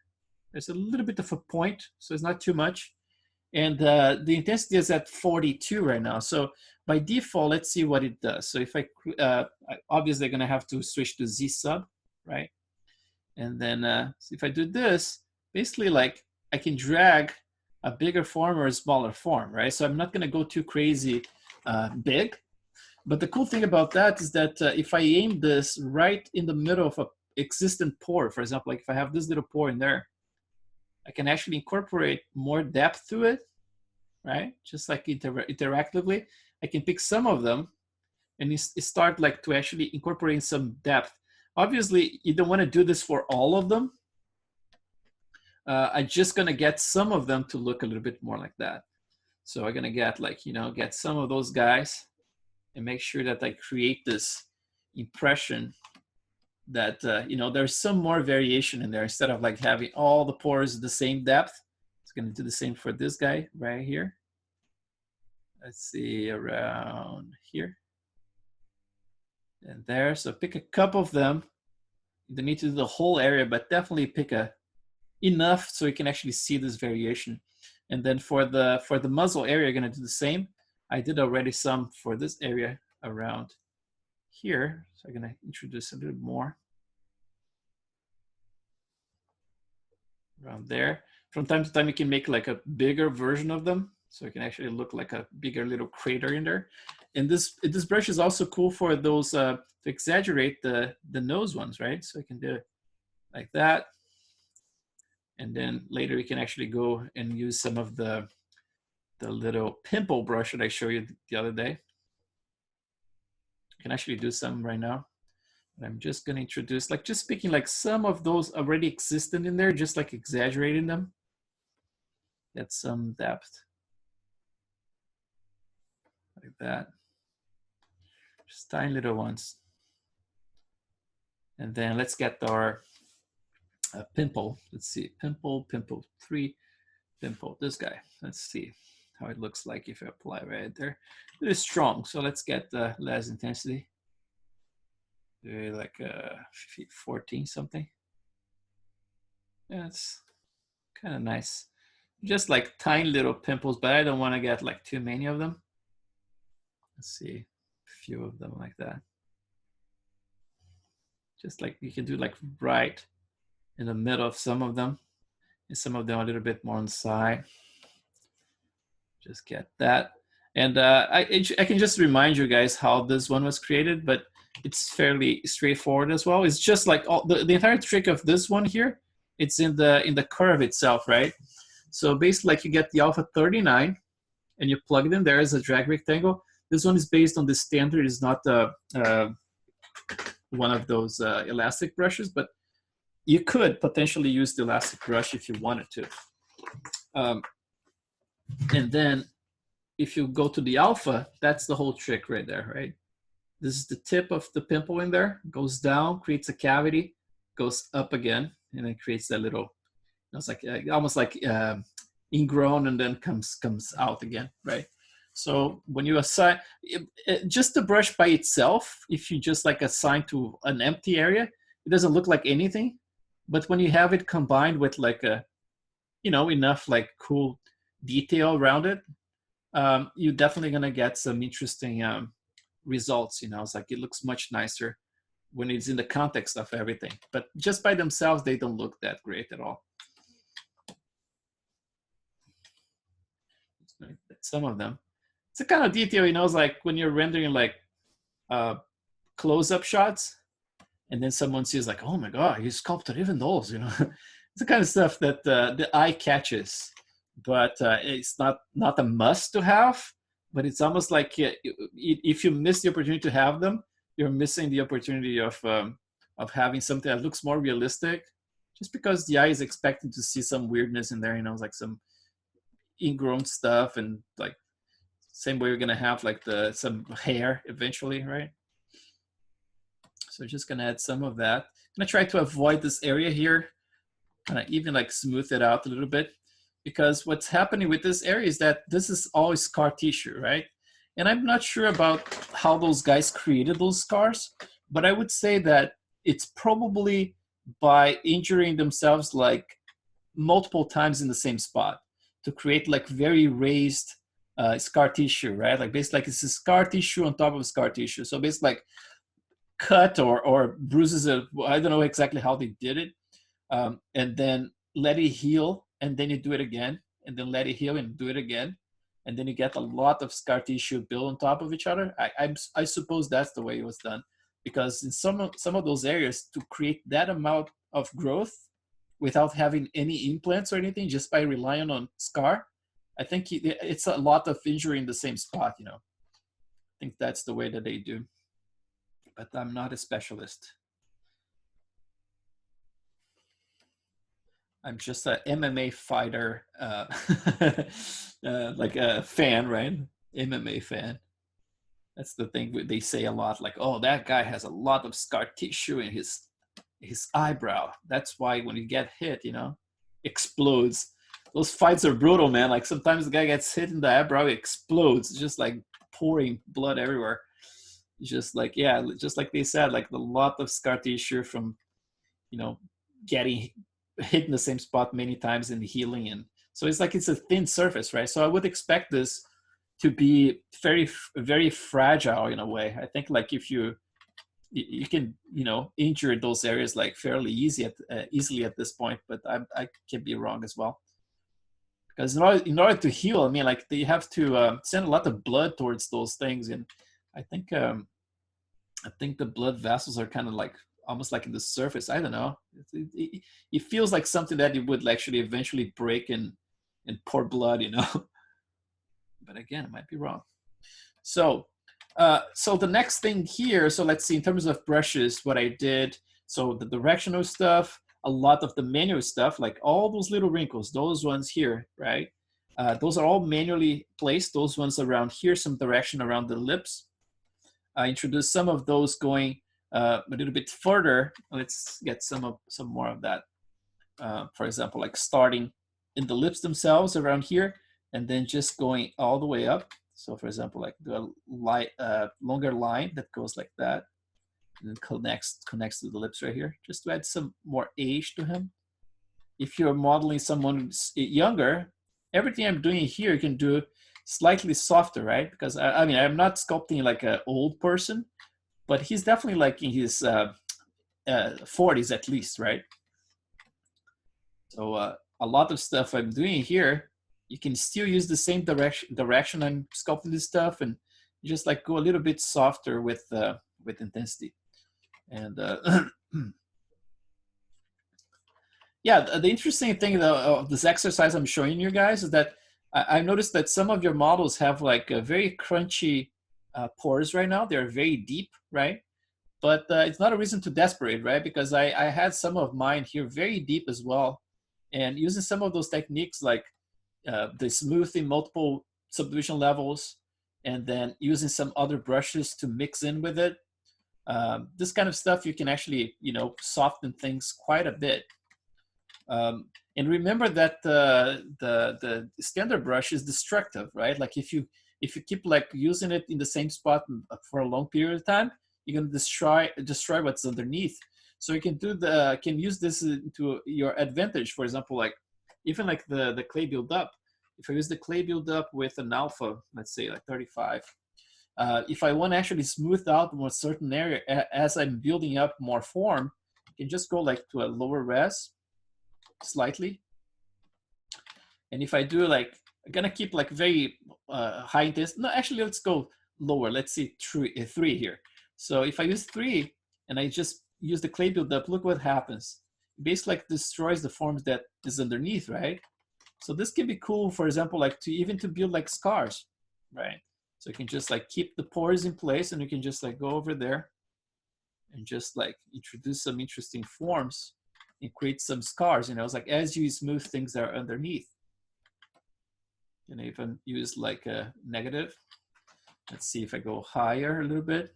There's a little bit of a point, so it's not too much. And the intensity is at 42 right now. So by default, let's see what it does. So if I obviously I'm gonna have to switch to Z sub, right? And then so if I do this, basically like I can drag a bigger form or a smaller form, right? So I'm not gonna go too crazy big. But the cool thing about that is that if I aim this right in the middle of a existent pore, for example, like if I have this little pore in there, I can actually incorporate more depth to it, right? Just like interactively, I can pick some of them and start like to actually incorporate some depth. Obviously, you don't want to do this for all of them. I'm just gonna get some of them to look a little bit more like that. So I'm gonna get like, you know, get some of those guys and make sure that I create this impression that, you know, there's some more variation in there instead of like having all the pores the same depth. It's gonna do the same for this guy right here. Let's see, around here and there. So pick a couple of them. You don't need to do the whole area, but definitely pick enough so you can actually see this variation. And then for the muzzle area, you're gonna do the same. I did already some for this area around here. So I'm gonna introduce a little more around there. From time to time, you can make like a bigger version of them. So it can actually look like a bigger little crater in there. And this brush is also cool for those, to exaggerate the nose ones, right? So I can do it like that. And then later you can actually go and use some of the little pimple brush that I showed you the other day. I can actually do some right now. But I'm just gonna introduce, like just picking like some of those already existent in there, just like exaggerating them. Get some depth. Like that. Just tiny little ones. And then let's get our pimple. Let's see, pimple 3, pimple, this guy. Let's see how it looks like if I apply right there. It is strong, so let's get less intensity. Like 14 something. Yeah, it's kind of nice. Just like tiny little pimples, but I don't want to get like too many of them. Let's see, a few of them like that. Just like you can do like right in the middle of some of them, and some of them a little bit more on the side. Just get that. And I can just remind you guys how this one was created, but it's fairly straightforward as well. It's just like all, the entire trick of this one here, it's in the curve itself, right? So basically, like you get the alpha 39, and you plug it in there as a drag rectangle. This one is based on the standard. It's not one of those elastic brushes, but you could potentially use the elastic brush if you wanted to. And then if you go to the alpha, that's the whole trick right there, right? This is the tip of the pimple in there, goes down, creates a cavity, goes up again, and then creates that little, it's like almost like ingrown, and then comes out again, right? So when you assign, just the brush by itself, if you just like assign to an empty area, it doesn't look like anything. But when you have it combined with like a, you know, enough like cool detail around it, you're definitely gonna get some interesting results. You know, it's like it looks much nicer when it's in the context of everything. But just by themselves, they don't look that great at all. Some of them, it's a kind of detail, you know, it's like when you're rendering like close-up shots, and then someone sees like, oh my God, he sculpted even those, you know. It's the kind of stuff that the eye catches, but it's not a must to have, but it's almost like if you miss the opportunity to have them, you're missing the opportunity of having something that looks more realistic, just because the eye is expecting to see some weirdness in there, you know, like some ingrown stuff, and like same way you're gonna have like some hair eventually, right? So just gonna add some of that. I'm gonna try to avoid this area here, kind of even like smooth it out a little bit, because what's happening with this area is that this is all scar tissue, right? And I'm not sure about how those guys created those scars, but I would say that it's probably by injuring themselves like multiple times in the same spot to create like very raised scar tissue, right? Like basically like it's a scar tissue on top of scar tissue. So basically like cut or bruises, I don't know exactly how they did it, and then let it heal, and then you do it again, and then let it heal and do it again, and then you get a lot of scar tissue built on top of each other. I suppose that's the way it was done, because in some of those areas, to create that amount of growth without having any implants or anything, just by relying on scar, I think it's a lot of injury in the same spot, you know. I think that's the way that they do, but I'm not a specialist. I'm just an MMA fighter, like a fan, right? MMA fan. That's the thing they say a lot, like, oh, that guy has a lot of scar tissue in his eyebrow. That's why when you get hit, you know, explodes. Those fights are brutal, man. Like sometimes the guy gets hit in the eyebrow, it explodes, it's just like pouring blood everywhere. Just like, yeah, just like they said, like a lot of scar tissue from, you know, getting hit in the same spot many times in the healing. And so it's like it's a thin surface, right? So I would expect this to be very, very fragile in a way. I think like if you can, you know, injure those areas like fairly easily at this point, but I can be wrong as well. Because in order to heal, I mean, like they have to send a lot of blood towards those things, and I think the blood vessels are kind of like almost like in the surface. I don't know. It feels like something that it would actually eventually break and pour blood, you know. But again, it might be wrong. So the next thing here, so let's see, in terms of brushes, what I did, so the directional stuff, a lot of the manual stuff, like all those little wrinkles, those ones here, right? Those are all manually placed. Those ones around here, some direction around the lips. I introduced some of those going a little bit further. Let's get some more of that. For example, like starting in the lips themselves around here, and then just going all the way up. So for example, like the longer line that goes like that, and then connects to the lips right here, just to add some more age to him. If you're modeling someone younger, everything I'm doing here you can do slightly softer, right? Because I mean, I'm not sculpting like an old person, but he's definitely like in his 40s at least, right? So a lot of stuff I'm doing here, you can still use the same direction I'm sculpting this stuff, and just like go a little bit softer with intensity. And yeah, the interesting thing of this exercise I'm showing you guys is that I noticed that some of your models have like a very crunchy pores right now. They're very deep, right? But it's not a reason to desperate, right? Because I had some of mine here very deep as well. And using some of those techniques like the smoothing multiple subdivision levels, and then using some other brushes to mix in with it. This kind of stuff, you can actually, you know, soften things quite a bit. And remember that the standard brush is destructive, right? Like if you keep like using it in the same spot for a long period of time, you're gonna destroy what's underneath. So you can use this to your advantage. For example, like even like the clay build up. If I use the clay build up with an alpha, let's say like 35, if I want to actually smooth out a certain area as I'm building up more form, I can just go like to a lower res slightly. And if I do like, I'm gonna keep like very high intensity. No, actually, let's go lower. Let's see 3 here. So if I use 3 and I just use the clay buildup, look what happens. It basically like destroys the forms that is underneath, right? So this can be cool, for example, like even to build like scars, right? So you can just like keep the pores in place, and you can just like go over there and just like introduce some interesting forms and create some scars. You know, it's like as you smooth things that are underneath. You can even use like a negative. Let's see if I go higher a little bit.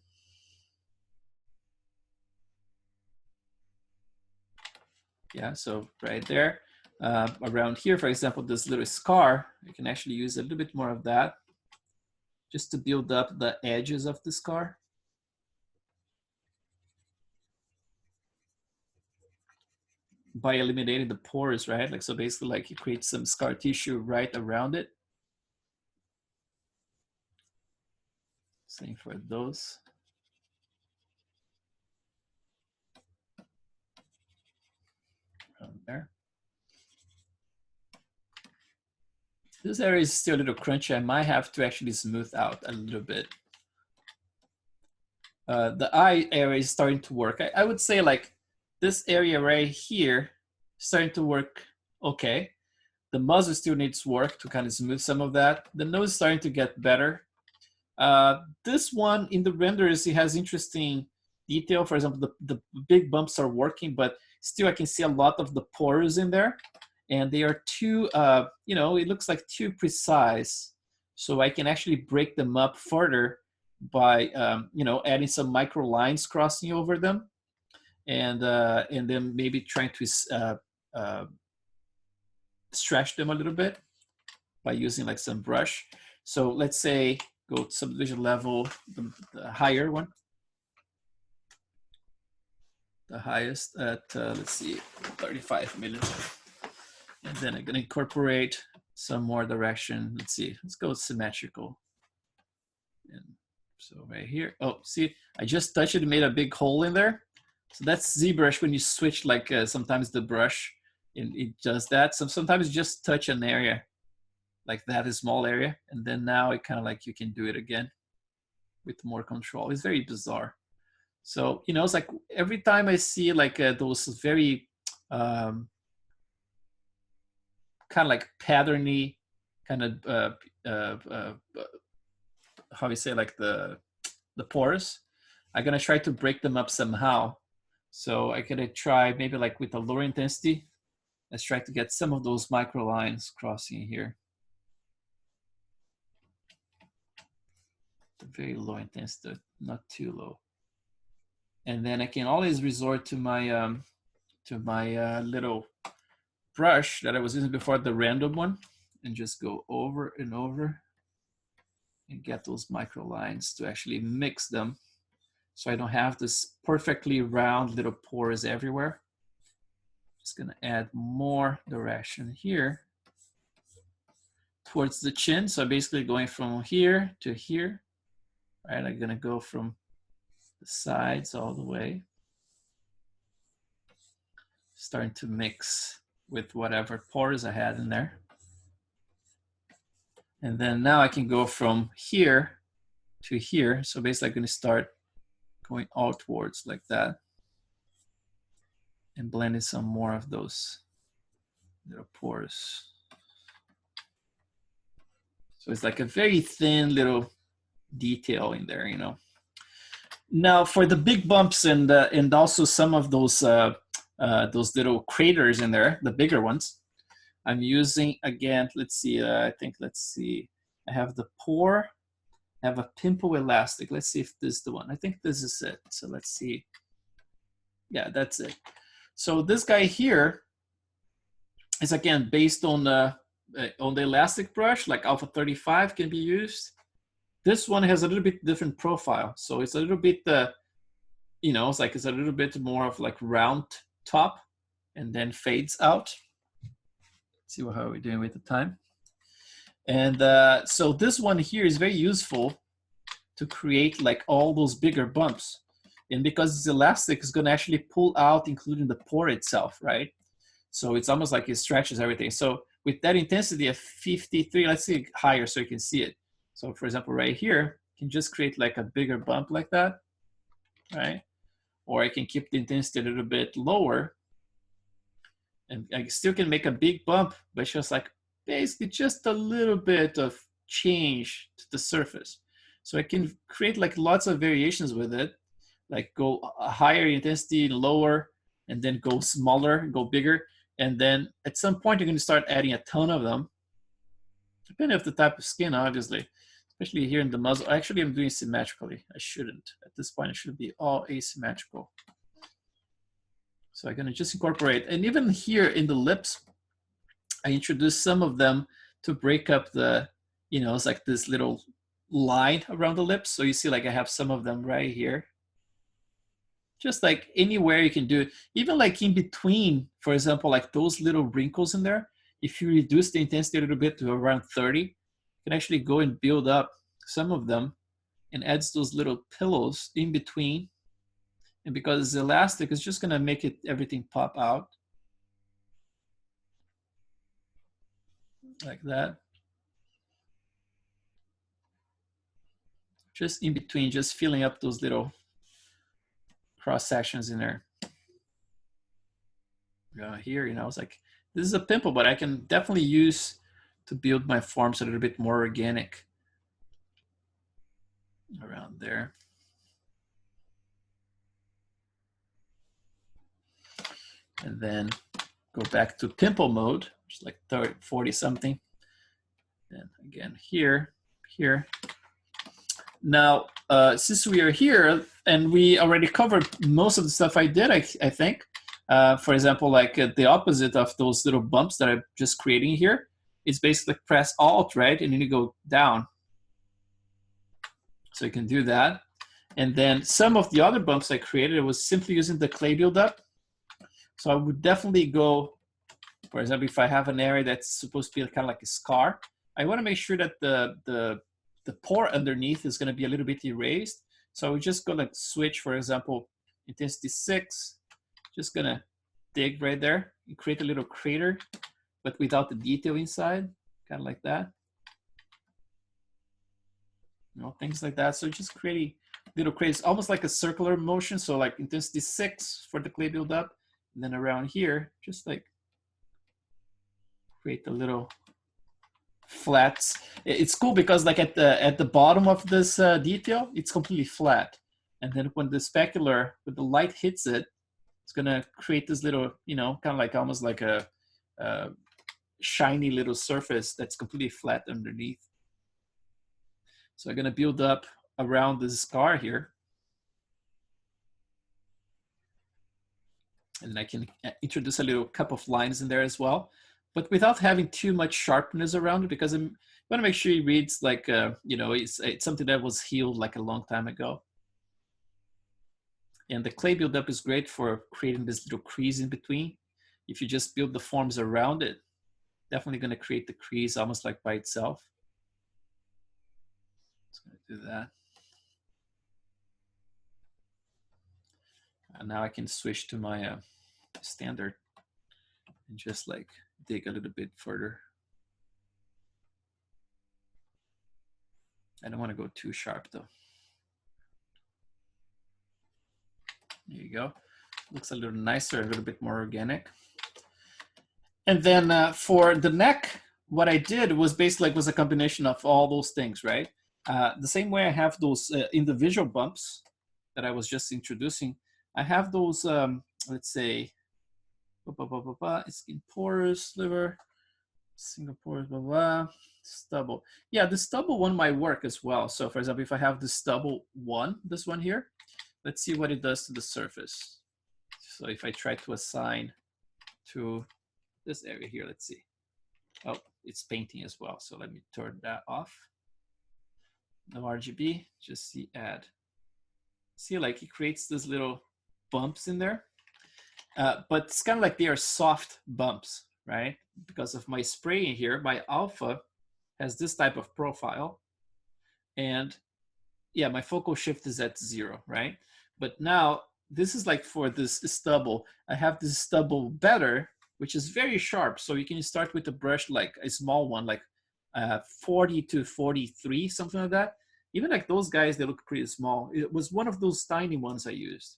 Yeah, so right there. Around here, for example, this little scar, you can actually use a little bit more of that just to build up the edges of the scar. By eliminating the pores, right? Like, so basically like you create some scar tissue right around it. Same for those. Around there. This area is still a little crunchy. I might have to actually smooth out a little bit. The eye area is starting to work. I would say like this area right here starting to work okay. The muzzle still needs work to kind of smooth some of that. The nose is starting to get better. This one in the renders, it has interesting detail. For example, the big bumps are working, but still I can see a lot of the pores in there. And they are too, you know, it looks like too precise. So I can actually break them up further by, you know, adding some micro lines crossing over them. And then maybe trying to stretch them a little bit by using like some brush. So let's say go to subdivision level, the higher one. The highest at, let's see, 35 millimeters. And then I'm gonna incorporate some more direction. Let's see, let's go symmetrical. And so right here, oh, see, I just touched it and made a big hole in there. So that's ZBrush when you switch, like sometimes the brush, it does that. So sometimes you just touch an area like that, a small area, and then now it kind of like you can do it again with more control. It's very bizarre. So, you know, it's like every time I see like those very kind of like patterny kind of how you say, like the pores, I'm gonna try to break them up somehow. So I'm gonna try maybe like with a lower intensity. Let's try to get some of those micro lines crossing here. Very low intensity, not too low. And then I can always resort to my little brush that I was using before, the random one, and just go over and over and get those micro lines to actually mix them, so I don't have this perfectly round little pores everywhere. Just gonna add more direction here towards the chin. So basically going from here to here, right? I'm gonna go from the sides all the way, starting to mix with whatever pores I had in there. And then now I can go from here to here. So basically I'm gonna start going outwards like that and blending some more of those little pores. So it's like a very thin little detail in there, you know. Now for the big bumps and also some of those little craters in there, the bigger ones, I'm using, again, let's see, I have the pore, I have a pimple elastic. Let's see if this is the one. I think this is it. So let's see. Yeah, that's it. So this guy here is, again, based on the elastic brush, like Alpha 35 can be used. This one has a little bit different profile. So it's a little bit, you know, it's a little bit more of like round top and then fades out. Let's see how we're doing with the time. And so this one here is very useful to create like all those bigger bumps. And because it's elastic, it's gonna actually pull out, including the pore itself, right? So it's almost like it stretches everything. So with that intensity of 53, let's see higher so you can see it. So for example, right here, you can just create like a bigger bump like that, right? or I can keep the intensity a little bit lower, and I still can make a big bump, but it's just like basically just a little bit of change to the surface. So I can create like lots of variations with it, like go a higher intensity, lower, and then go smaller, go bigger. And then at some point, you're going to start adding a ton of them, depending on the type of skin, obviously, especially here in the muzzle. Actually, I'm doing symmetrically. I shouldn't. At this point, it should be all asymmetrical. So I'm going to just incorporate. And even here in the lips, I introduced some of them to break up the, you know, it's like this little line around the lips. So you see like I have some of them right here. Just like anywhere you can do it. Even like in between, for example, like those little wrinkles in there, if you reduce the intensity a little bit to around 30, you can actually go and build up some of them and adds those little pillows in between. And because it's elastic, it's just gonna make it everything pop out. Like that. Just in between, just filling up those little cross sections in there. Here, you know, it's like, this is a pimple, but I can definitely use to build my forms a little bit more organic around there. And then go back to pimple mode, which is like 30, 40 something. And again, here. Now, since we are here and we already covered most of the stuff I did, I think, for example, like the opposite of those little bumps that I'm just creating here, it's basically press Alt, right? And then you go down. So you can do that. And then some of the other bumps I created was simply using the clay buildup. So I would definitely go, for example, if I have an area that's supposed to be kind of like a scar, I want to make sure that the pore underneath is going to be a little bit erased. So we're just going to switch, for example, intensity 6, just going to dig right there and create a little crater, but without the detail inside, kind of like that. You know, things like that. So just creating little craters, almost like a circular motion. So like intensity 6 for the clay buildup, and then around here, just like create a little flats. It's cool because like at the bottom of this detail, it's completely flat. And then when the specular, when the light hits it, it's gonna create this little, you know, kind of like almost like a shiny little surface that's completely flat underneath. So I'm gonna build up around this scar here. And then I can introduce a little cup of lines in there as well, but without having too much sharpness around it, because I want to make sure it reads like, you know, it's something that was healed like a long time ago. And the clay buildup is great for creating this little crease in between. If you just build the forms around it, definitely going to create the crease almost like by itself. Just going to do that. And now I can switch to my standard and just like dig a little bit further. I don't want to go too sharp though. There you go. Looks a little nicer, a little bit more organic. And then for the neck, what I did was basically was a combination of all those things, right? The same way I have those individual bumps that I was just introducing, I have those, let's say, skin pores, liver, single pores, blah, blah, stubble. Yeah, the stubble one might work as well. So for example, if I have the stubble one, this one here, let's see what it does to the surface. So if I try to assign to this area here, let's see. Oh, it's painting as well. So let me turn that off. No RGB, just see add. See, like it creates these little bumps in there. But it's kind of like they are soft bumps, right? Because of my spray in here, my alpha has this type of profile. And yeah, my focal shift is at 0, right? But now this is like for this stubble, I have this stubble better, which is very sharp. So you can start with a brush, like a small one, like 40 to 43, something like that. Even like those guys, they look pretty small. It was one of those tiny ones I used.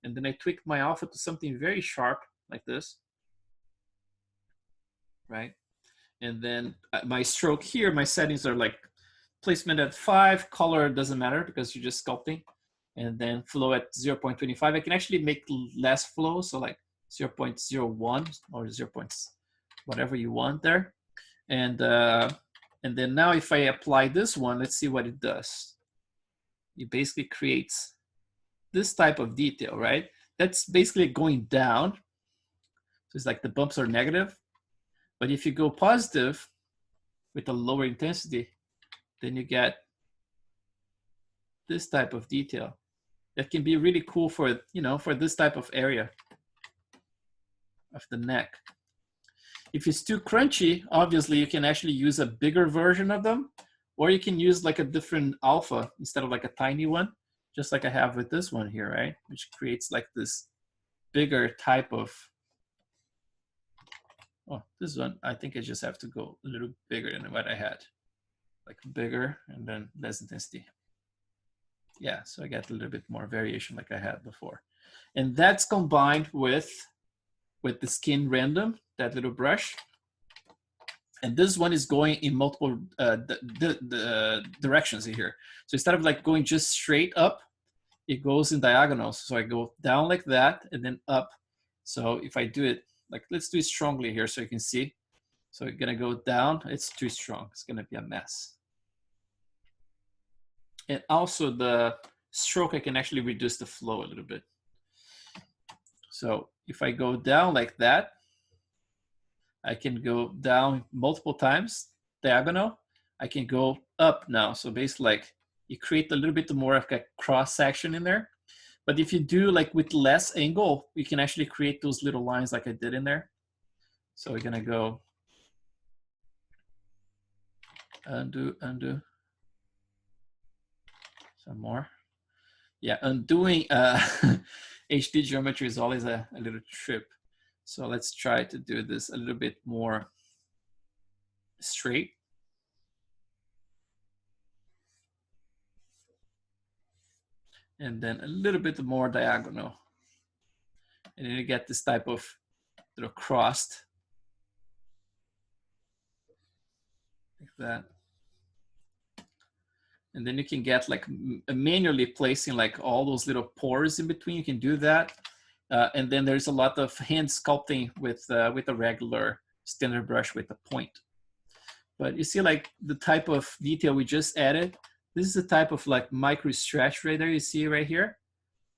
And then I tweaked my alpha to something very sharp like this, right? And then my stroke here, my settings are like placement at 5, color doesn't matter because you're just sculpting. And then flow at 0.25. I can actually make less flow, so like 0.01 or 0. Whatever you want there. And then now if I apply this one, let's see what it does. It basically creates this type of detail, right? That's basically going down. So it's like the bumps are negative. But if you go positive with a lower intensity, then you get this type of detail. That can be really cool for, you know, for this type of area of the neck. If it's too crunchy, obviously you can actually use a bigger version of them, or you can use like a different alpha instead of like a tiny one, just like I have with this one here, right? Which creates like this bigger type of, oh, this one, I think I just have to go a little bigger than what I had. Like bigger and then less intensity. Yeah, so I get a little bit more variation like I had before. And that's combined with the skin random, that little brush. And this one is going in multiple directions here. So instead of like going just straight up, it goes in diagonals. So I go down like that and then up. So if I do it, like let's do it strongly here so you can see. So it's gonna go down, it's too strong. It's gonna be a mess. And also the stroke, I can actually reduce the flow a little bit. So if I go down like that, I can go down multiple times, diagonal. I can go up now. So basically like you create a little bit more of a cross section in there. But if you do like with less angle, we can actually create those little lines like I did in there. So we're gonna go undo, undo. Some more. Yeah, undoing HD geometry is always a little trip. So let's try to do this a little bit more straight. And then a little bit more diagonal. And then you get this type of little crossed. Like that. And then you can get like manually placing like all those little pores in between. You can do that. And then there's a lot of hand sculpting with a regular standard brush with a point. But you see like the type of detail we just added. This is the type of like micro stretch right there you see right here.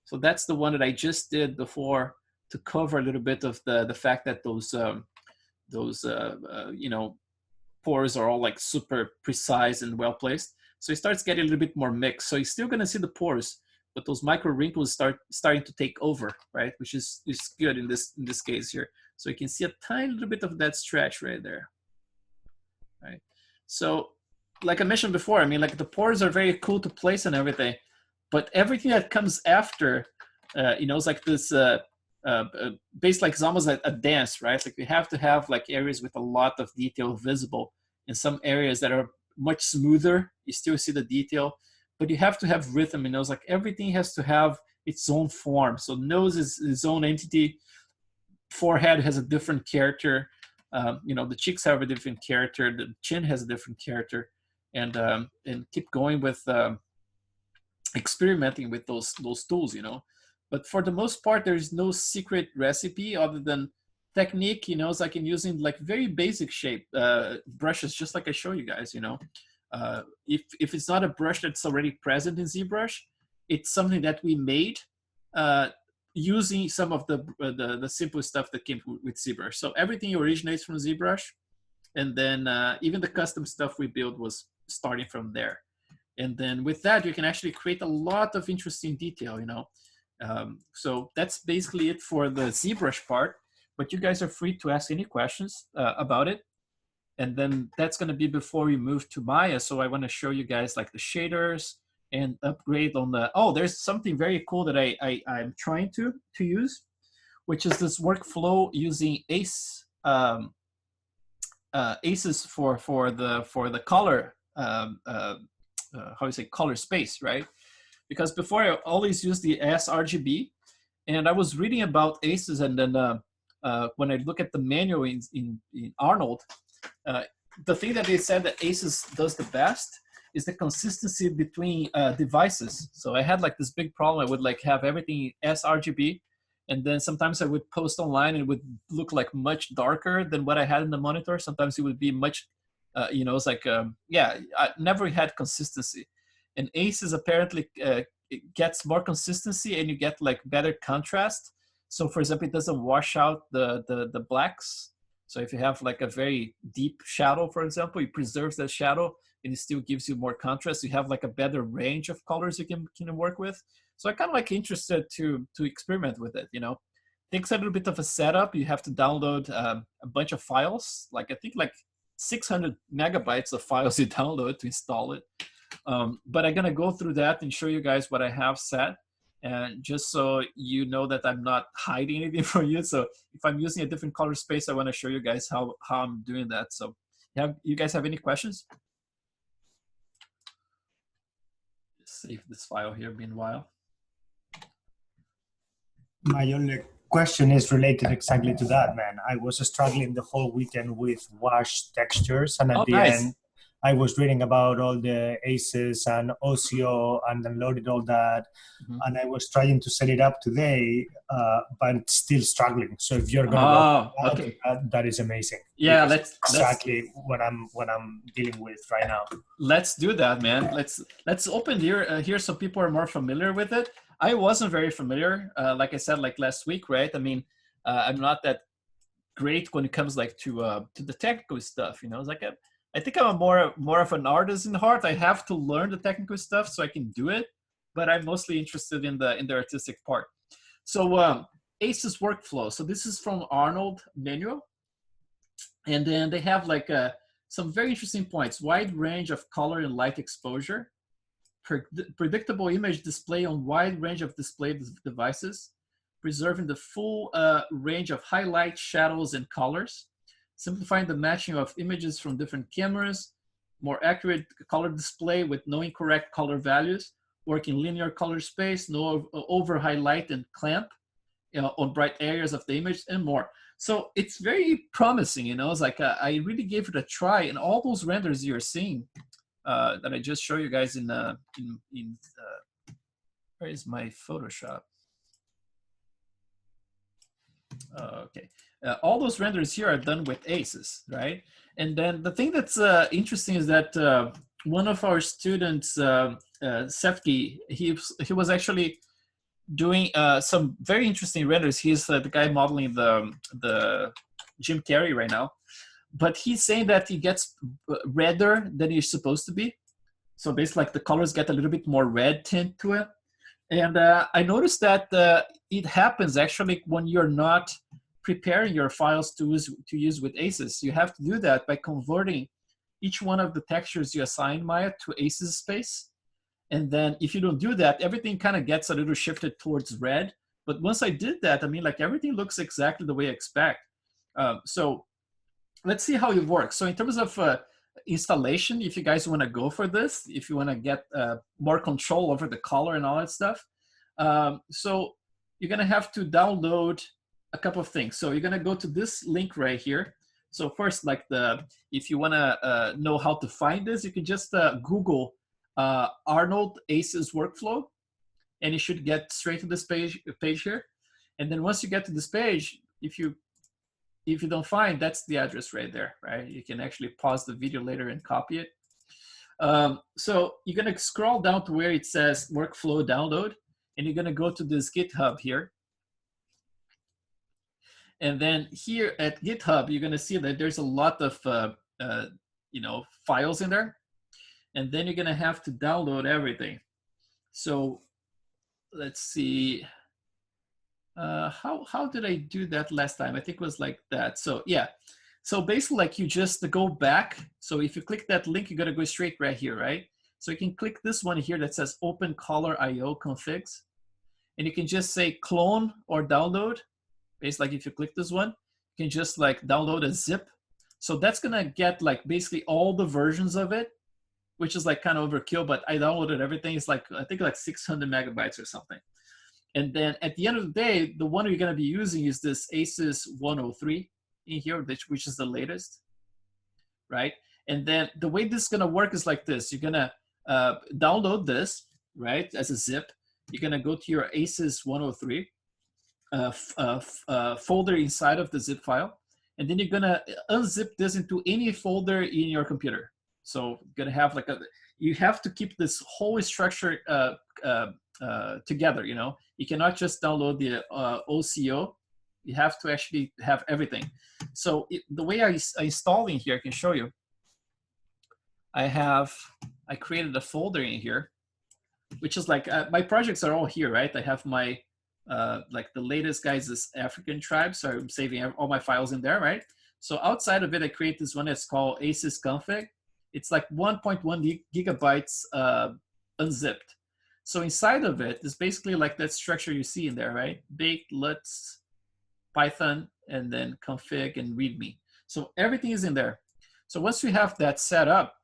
So that's the one that I just did before to cover a little bit of the fact that those you know, pores are all like super precise and well placed. So it starts getting a little bit more mixed. So you're still gonna see the pores, but those micro wrinkles starting to take over, right? Which is good in this case here. So you can see a tiny little bit of that stretch right there, right? So like I mentioned before, I mean, like the pores are very cool to place and everything, but everything that comes after, you know, it's like this, based like it's almost a dance, right? Like we have to have like areas with a lot of detail visible, in some areas that are much smoother, you still see the detail, but you have to have rhythm. You know, it's like everything has to have its own form. So nose is its own entity, forehead has a different character, you know, the cheeks have a different character, the chin has a different character, and keep going with experimenting with those tools, you know. But for the most part, there's no secret recipe other than technique, you know. It's like in using like very basic shape brushes, just like I show you guys, you know. If it's not a brush that's already present in ZBrush, it's something that we made using some of the simple stuff that came with ZBrush. So everything originates from ZBrush, and then even the custom stuff we built was starting from there. And then with that, you can actually create a lot of interesting detail, you know. So that's basically it for the ZBrush part, but you guys are free to ask any questions about it. And then that's going to be before we move to Maya. So I want to show you guys like the shaders and upgrade on the, oh, there's something very cool that I'm trying to use, which is this workflow using ACEs for the color, how do you say, color space, right? Because before I always used the sRGB, And I was reading about ACES, and then when I look at the manual in Arnold, uh, the thing that they said that ACES does the best is the consistency between devices. So I had like this big problem. I would like have everything sRGB, and then sometimes I would post online and it would look like much darker than what I had in the monitor. Sometimes it would be much, it's like, yeah, I never had consistency. And ACES apparently it gets more consistency, and you get like better contrast. So for example, it doesn't wash out the blacks. So if you have like a very deep shadow, for example, it preserves that shadow and it still gives you more contrast. You have like a better range of colors you can work with. So I kind of like interested to experiment with it, Takes a little bit of a setup. You have to download a bunch of files, like I think like 600 megabytes of files you download to install it. But I'm gonna go through that and show you guys what I have set. And just so you know that I'm not hiding anything from you. So if I'm using a different color space, I want to show you guys how I'm doing that. So you guys have any questions? Save this file here meanwhile. My only question is related exactly to that, man. I was struggling the whole weekend with wash textures, and at the end, I was reading about all the ACES and OCO and downloaded all that. Mm-hmm. And I was trying to set it up today, but still struggling. So if you're going to that is amazing. Yeah, that's exactly what I'm dealing with right now. Let's do that, man. Let's open here so people are more familiar with it. I wasn't very familiar, like I said, like last week, right? I mean, I'm not that great when it comes like to the technical stuff. It's like I think I'm more of an artist in heart. I have to learn the technical stuff so I can do it, but I'm mostly interested in the artistic part. So ACES workflow. So this is from Arnold manual, and then they have like some very interesting points: wide range of color and light exposure, predictable image display on wide range of display devices, preserving the full range of highlights, shadows, and colors, simplifying the matching of images from different cameras, more accurate color display with no incorrect color values, working linear color space, no over highlight and clamp on bright areas of the image, and more. So it's very promising, It's like I really gave it a try, and all those renders you're seeing that I just show you guys in where is my Photoshop? Okay. All those renders here are done with ACES, right? And then the thing that's interesting is that one of our students, Sefki, he was actually doing some very interesting renders. He's the guy modeling the Jim Carrey right now, but he's saying that he gets redder than he's supposed to be. So basically, like the colors get a little bit more red tint to it. And I noticed that it happens actually when you're not preparing your files to use with ACES. You have to do that by converting each one of the textures you assign Maya to ACES space. And then if you don't do that, everything kind of gets a little shifted towards red. But once I did that, I mean, like everything looks exactly the way I expect. So let's see how it works. So in terms of installation, if you guys want to go for this, if you want to get more control over the color and all that stuff, so you're going to have to download a couple of things. So you're going to go to this link right here. So first, like if you want to know how to find this, you can just Google Arnold ACES workflow, and you should get straight to this page here. And then once you get to this page, if you don't find, that's the address right there, right? You can actually pause the video later and copy it. So you're gonna scroll down to where it says workflow download, and you're gonna go to this GitHub here. And then here at GitHub, you're gonna see that there's a lot of files in there. And then you're gonna have to download everything. So let's see. How did I do that last time? I think it was like that. So yeah, so basically like you just go back. So if you click that link, you're gonna go straight right here, right? So you can click this one here that says Open Color IO configs, and you can just say clone or download. Basically, like if you click this one, you can just like download a zip. So that's gonna get like basically all the versions of it, which is like kind of overkill, but I downloaded everything. It's like, I think like 600 megabytes or something. And then at the end of the day, the one you're going to be using is this ACES 103 in here, which is the latest, right? And then the way this is going to work is like this. You're going to download this, right, as a zip. You're going to go to your ACES 103 folder inside of the zip file. And then you're going to unzip this into any folder in your computer. So you're going to have like you have to keep this whole structure together, you know. You cannot just download the OCO. You have to actually have everything. So the way I install in here, I can show you. I created a folder in here, which is like, my projects are all here, right? I have my, like the latest guys is African tribe. So I'm saving all my files in there, right? So outside of it, I create this one that's called ACES config. It's like 1.1 gigabytes unzipped. So inside of it is basically like that structure you see in there, right? Baked, LUTs, Python, and then config and README. So everything is in there. So once we have that set up,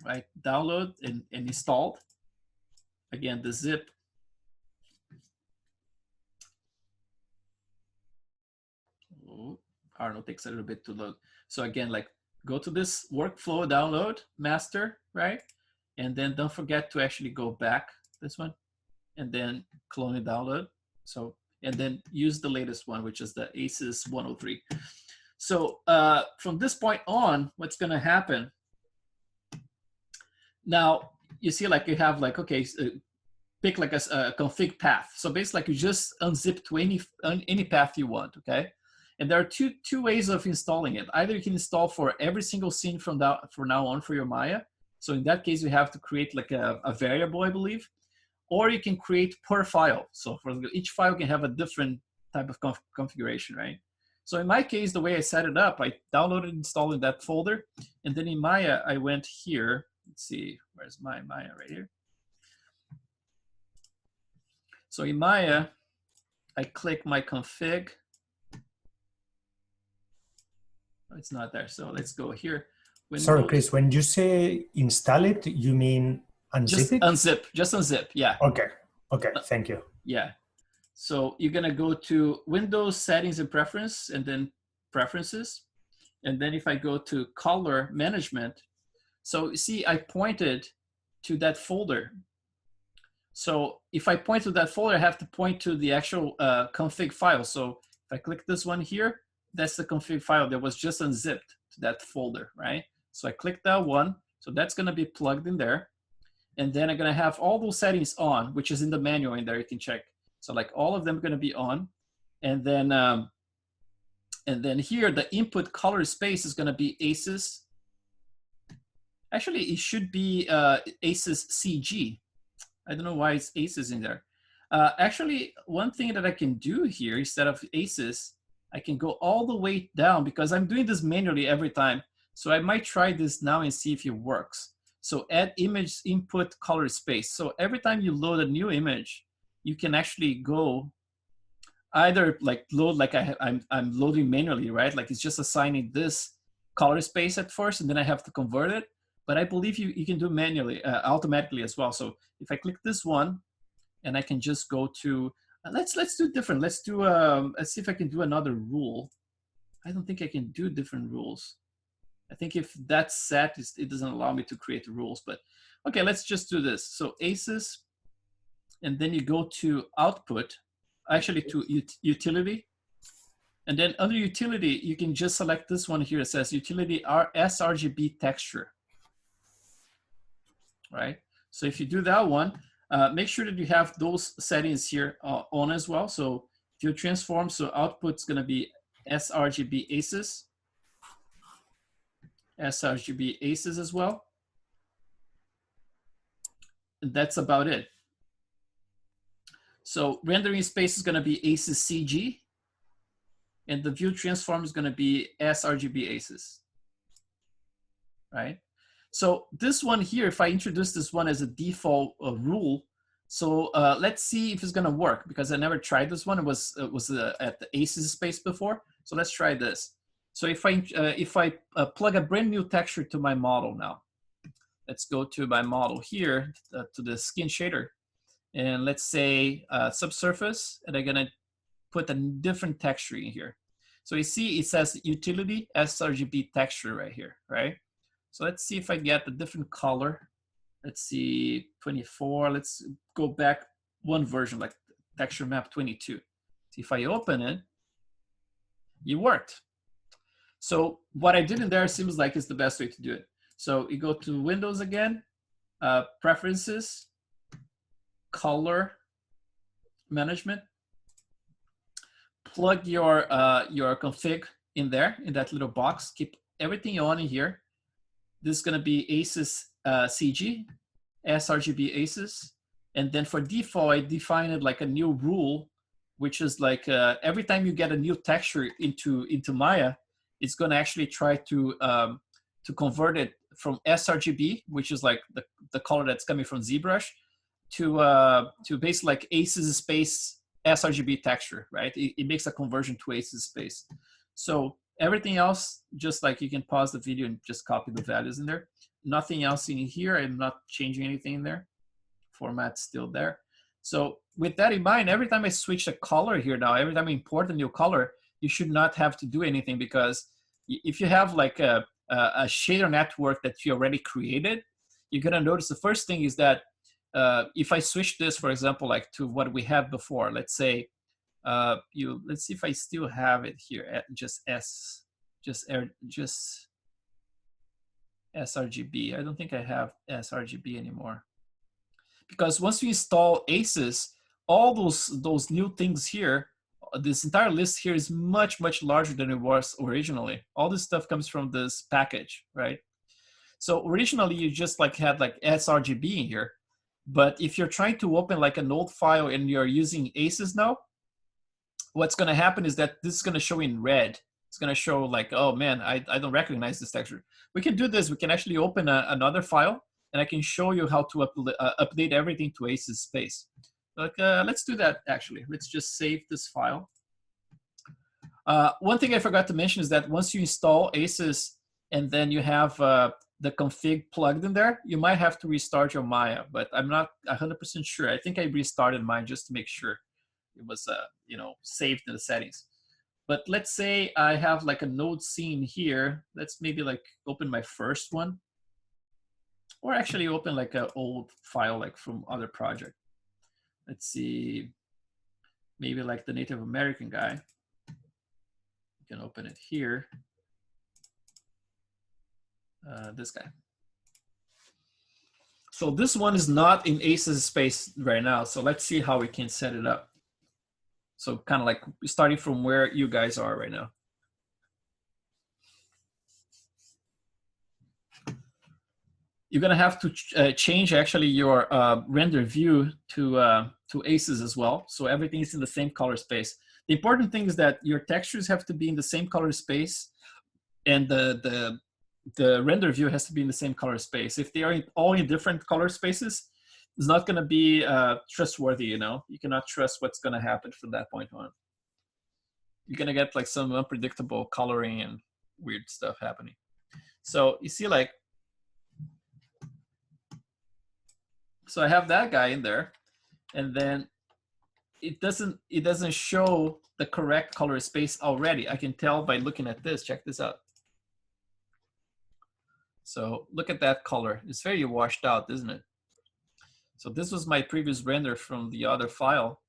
right, download and installed, again, the zip. I don't know, takes a little bit to load. So again, like go to this workflow download master, right? And then don't forget to actually go back this one and then clone and download. So, and then use the latest one, which is the ACES 103. So from this point on, what's going to happen? Now you see, like you have like, okay, pick like a config path. So basically, like you just unzip to any path you want, okay? And there are two ways of installing it. Either you can install for every single scene from now on for your Maya. So in that case, you have to create like a variable, I believe, or you can create per file. So for each file can have a different type of configuration, right? So in my case, the way I set it up, I downloaded and installed in that folder. And then in Maya, I went here. Let's see, where's my Maya? Right here. So in Maya, I click my config. It's not there. So let's go here. Windows. Sorry, Chris, when you say install it, you mean unzip it? Just unzip, yeah. Okay, thank you. Yeah. So you're gonna go to Windows settings and preference, and then preferences. And then if I go to color management, so see, I pointed to that folder. So if I point to that folder, I have to point to the actual config file. So if I click this one here, that's the config file that was just unzipped to that folder, right? So I click that one. So that's going to be plugged in there. And then I'm going to have all those settings on, which is in the manual in there. You can check. So like all of them are going to be on. And then here, the input color space is going to be ACES. Actually, it should be ACES CG. I don't know why it's ACES in there. Actually, one thing that I can do here, instead of ACES, I can go all the way down because I'm doing this manually every time. So I might try this now and see if it works. So add image input color space. So every time you load a new image, you can actually go either like load like I'm loading manually, right? Like it's just assigning this color space at first, and then I have to convert it. But I believe you can do manually, automatically as well. So if I click this one, and I can just go to, let's do different. Let's do, let's see if I can do another rule. I don't think I can do different rules. I think if that's set, it doesn't allow me to create rules. But okay, let's just do this. So ACES, and then you go to output, actually to utility. And then under utility, you can just select this one here. It says utility sRGB texture. Right? So if you do that one, make sure that you have those settings here on as well. So view transform, so output's gonna be sRGB ACES. sRGB ACES as well. And that's about it. So rendering space is gonna be ACES CG. And the view transform is gonna be sRGB ACES, right? So this one here, if I introduce this one as a default rule, so let's see if it's gonna work because I never tried this one. It was at the ACES space before. So let's try this. So if I plug a brand new texture to my model now, let's go to my model here to the skin shader, and let's say subsurface, and I'm gonna put a different texture in here. So you see it says utility sRGB texture right here, right? So let's see if I get a different color. Let's see, 24. Let's go back one version, like texture map 22. See if I open it, it worked. So what I did in there seems like is the best way to do it. So you go to Windows again, Preferences, Color Management, plug your config in there, in that little box, keep everything on in here. This is gonna be ACES CG, sRGB ACES. And then for default, I define it like a new rule, which is like every time you get a new texture into Maya, it's gonna actually try to convert it from sRGB, which is like the color that's coming from ZBrush, to basically like ACES space sRGB texture, right? It makes a conversion to ACES space. So everything else, just like you can pause the video and just copy the values in there. Nothing else in here. I'm not changing anything in there. Format's still there. So with that in mind, every time I switch a color here now, every time I import a new color, you should not have to do anything, because if you have like a shader network that you already created, you're gonna notice the first thing is that if I switch this, for example, like to what we had before, let's say, let's see if I still have it here, just sRGB. I don't think I have sRGB anymore, because once you install ACES, all those new things here, this entire list here is much larger than it was originally. All this stuff comes from this package, right? So originally you just like had like sRGB in here, but if you're trying to open like an old file and you're using ACES now, what's going to happen is that this is going to show in red. It's going to show like, oh man, I don't recognize this texture. We can do this. We can actually open another file, and I can show you how to update everything to ACES space. Like, let's do that actually. Let's just save this file. One thing I forgot to mention is that once you install ACES and then you have the config plugged in there, you might have to restart your Maya, but I'm not 100% sure. I think I restarted mine just to make sure it was saved in the settings. But let's say I have like a node scene here. Let's maybe like open my first one, or actually open like an old file like from other project. Let's see, maybe like the Native American guy. You can open it here. This guy. So this one is not in ACES space right now. So let's see how we can set it up. So kind of like starting from where you guys are right now. You're gonna have to change actually your render view to ACES as well. So everything is in the same color space. The important thing is that your textures have to be in the same color space, and the render view has to be in the same color space. If they are all in different color spaces, it's not going to be trustworthy. You cannot trust what's going to happen from that point on. You're going to get like some unpredictable coloring and weird stuff happening. So you see, like, so I have that guy in there, and then it doesn't show the correct color space already. I can tell by looking at this. Check this out. So look at that color. It's very washed out, isn't it? So this was my previous render from the other file,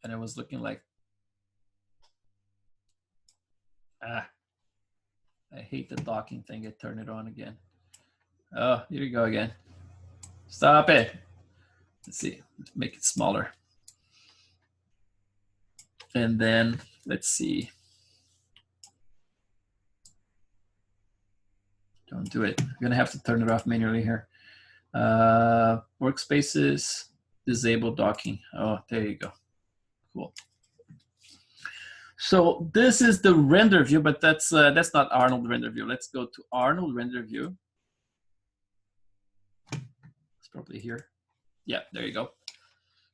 and it was looking like, I hate the docking thing. I turn it on again. Oh, here we go again. Stop it. Let's see, let's make it smaller. And then let's see. Don't do it. I'm gonna have to turn it off manually here. Workspaces, disable docking. Oh, there you go. Cool. So this is the render view, but that's not Arnold render view. Let's go to Arnold render view. It's probably here. Yeah, there you go.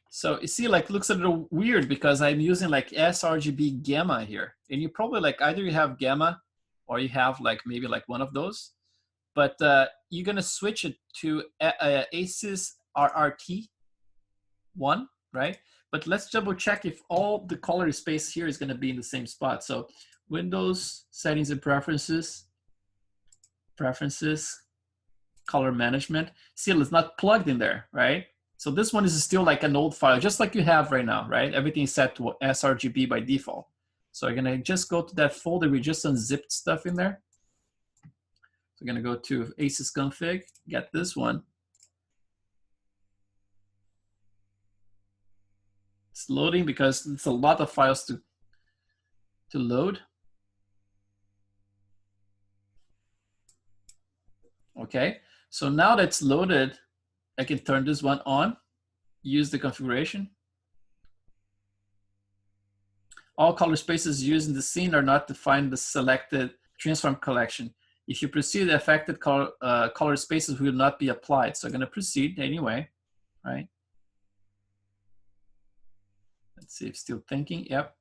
So you see, like, looks a little weird because I'm using like sRGB gamma here, and you probably like either you have gamma or you have like maybe like one of those, but you're gonna switch it to ACES RRT1, right? But let's double check if all the color space here is going to be in the same spot. So Windows, Settings and Preferences, Color Management. See, it's not plugged in there, right? So this one is still like an old file, just like you have right now, right? Everything is set to sRGB by default. So I'm gonna just go to that folder. We just unzipped stuff in there. So I'm gonna go to ACES config, get this one. It's loading because it's a lot of files to load. Okay, so now that's loaded, I can turn this one on, use the configuration. All color spaces used in the scene are not defined in the selected transform collection. If you proceed, the affected color spaces will not be applied. So I'm going to proceed anyway, right? Let's see if it's still thinking. Yep.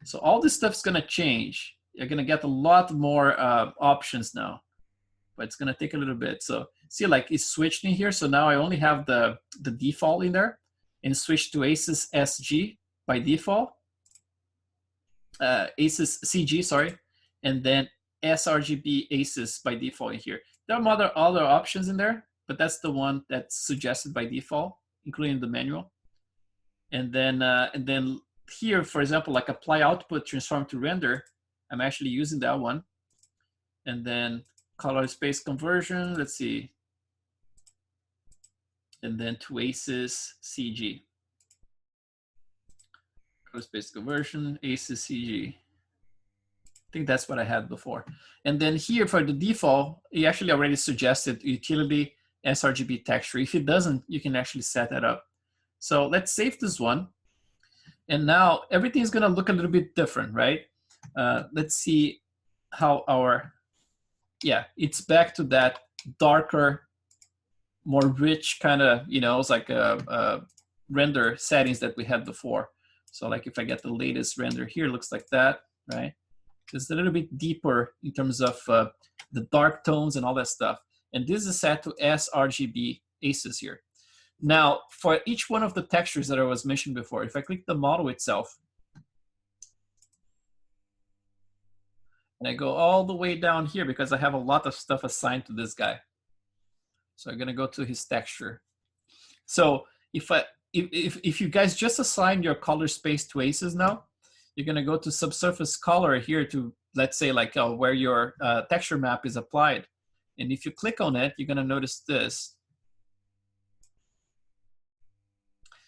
So all this stuff's going to change. You're going to get a lot more options now, but it's going to take a little bit. So see, like it's switched in here. So now I only have the default in there, and switch to ACES SG by default. ACES CG, sorry, and then sRGB ACES by default in here. There are other options in there, but that's the one that's suggested by default, including the manual. And then here, for example, like apply output transform to render, I'm actually using that one. And then color space conversion, let's see, and then to ACES CG. Color space conversion, ACES CG. I think that's what I had before. And then here for the default, it actually already suggested utility sRGB texture. If it doesn't, you can actually set that up. So let's save this one. And now everything is gonna look a little bit different, right? Let's see how our, yeah, it's back to that darker, more rich kind of, you know, it's like a render settings that we had before. So like if I get the latest render here, it looks like that, right? It's a little bit deeper in terms of the dark tones and all that stuff. And this is set to sRGB ACES here. Now, for each one of the textures that I was mentioning before, if I click the model itself, and I go all the way down here because I have a lot of stuff assigned to this guy. So I'm gonna go to his texture. So if you guys just assign your color space to ACES now, you're gonna go to subsurface color here to, let's say like where your texture map is applied. And if you click on it, you're gonna notice this.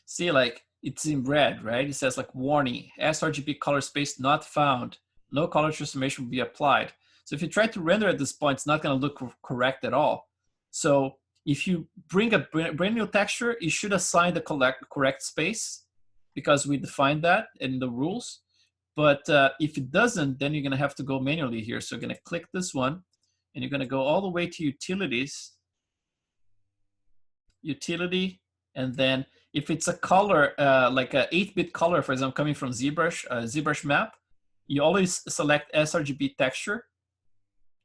See, like it's in red, right? It says like warning, sRGB color space not found. No color transformation will be applied. So if you try to render at this point, it's not gonna look correct at all. So if you bring a brand new texture, you should assign the correct space because we defined that in the rules. But if it doesn't, then you're gonna have to go manually here. So you're gonna click this one and you're gonna go all the way to utilities, utility, and then if it's a color, like a 8-bit color, for example, coming from ZBrush map, you always select sRGB texture,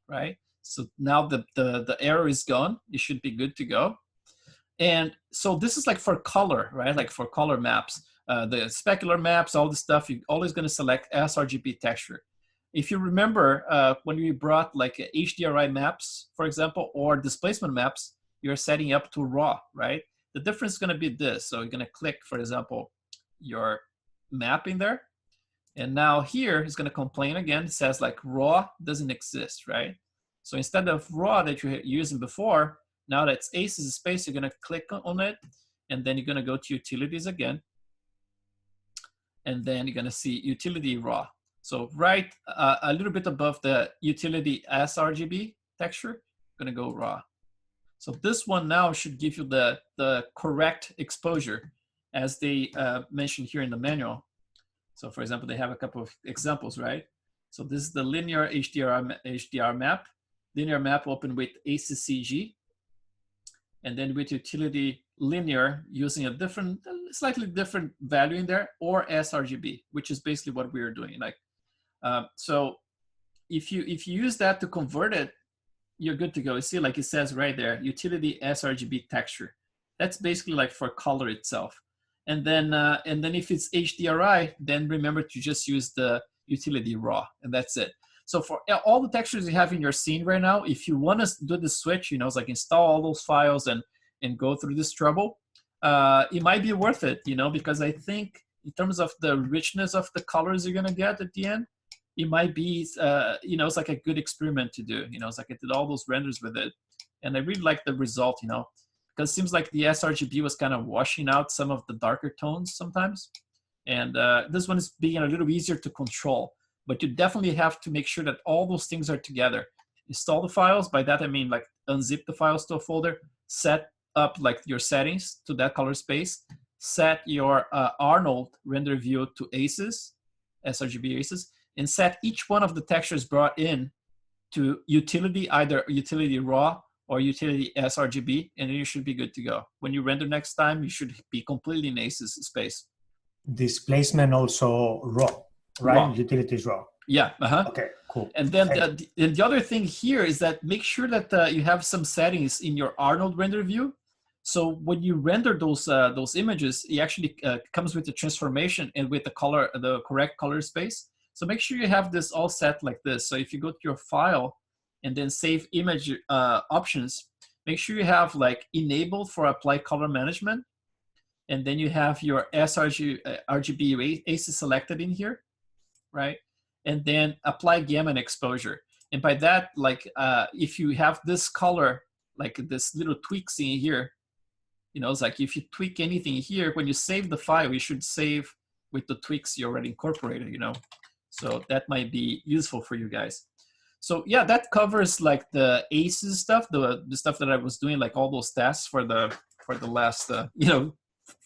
right? So now the error is gone. You should be good to go. And so this is like for color, right? Like for color maps, the specular maps, all this stuff, you're always gonna select sRGB texture. If you remember, when we brought like HDRI maps, for example, or displacement maps, you're setting up to raw, right? The difference is gonna be this. So you're gonna click, for example, your map in there. And now here, it's gonna complain again. It says like raw doesn't exist, right? So instead of raw that you're using before, now that it's ACES space, you're gonna click on it, and then you're gonna go to utilities again. And then you're gonna see utility raw. So right a little bit above the utility sRGB texture, I'm gonna go raw. So this one now should give you the correct exposure as they mentioned here in the manual. So for example, they have a couple of examples, right? So this is the linear HDR map. Linear map open with ACES CG. And then with utility linear using a different, slightly different value in there, or sRGB, which is basically what we are doing. Like, so if you use that to convert it, you're good to go. You see, like it says right there, utility sRGB texture. That's basically like for color itself. And then if it's HDRI, then remember to just use the utility raw, and that's it. So for all the textures you have in your scene right now, if you want to do the switch, it's like install all those files and go through this trouble, it might be worth it, because I think in terms of the richness of the colors you're gonna get at the end, it might be, it's like a good experiment to do. It's like I did all those renders with it, and I really like the result, because it seems like the sRGB was kind of washing out some of the darker tones sometimes. And this one is being a little easier to control, but you definitely have to make sure that all those things are together. Install the files. By that, I mean like unzip the files to a folder, set up like your settings to that color space, set your Arnold render view to ACES, sRGB ACES, and set each one of the textures brought in to utility, either utility raw or utility sRGB, and then you should be good to go. When you render next time, you should be completely in ACES space. Displacement also raw, right? Raw. Utilities raw. Yeah. Okay, cool. And then the other thing here is that make sure that you have some settings in your Arnold render view. So when you render those images, it actually comes with the transformation and with the correct color space. So make sure you have this all set like this. So if you go to your file and then save image options, make sure you have like enabled for apply color management. And then you have your RGB ACES selected in here, right? And then apply gamma and exposure. And by that, like if you have this color, like this little tweaks in here, it's like if you tweak anything here, when you save the file, you should save with the tweaks you already incorporated, So that might be useful for you guys. So yeah, that covers like the ACES stuff, the stuff that I was doing, like all those tasks for the last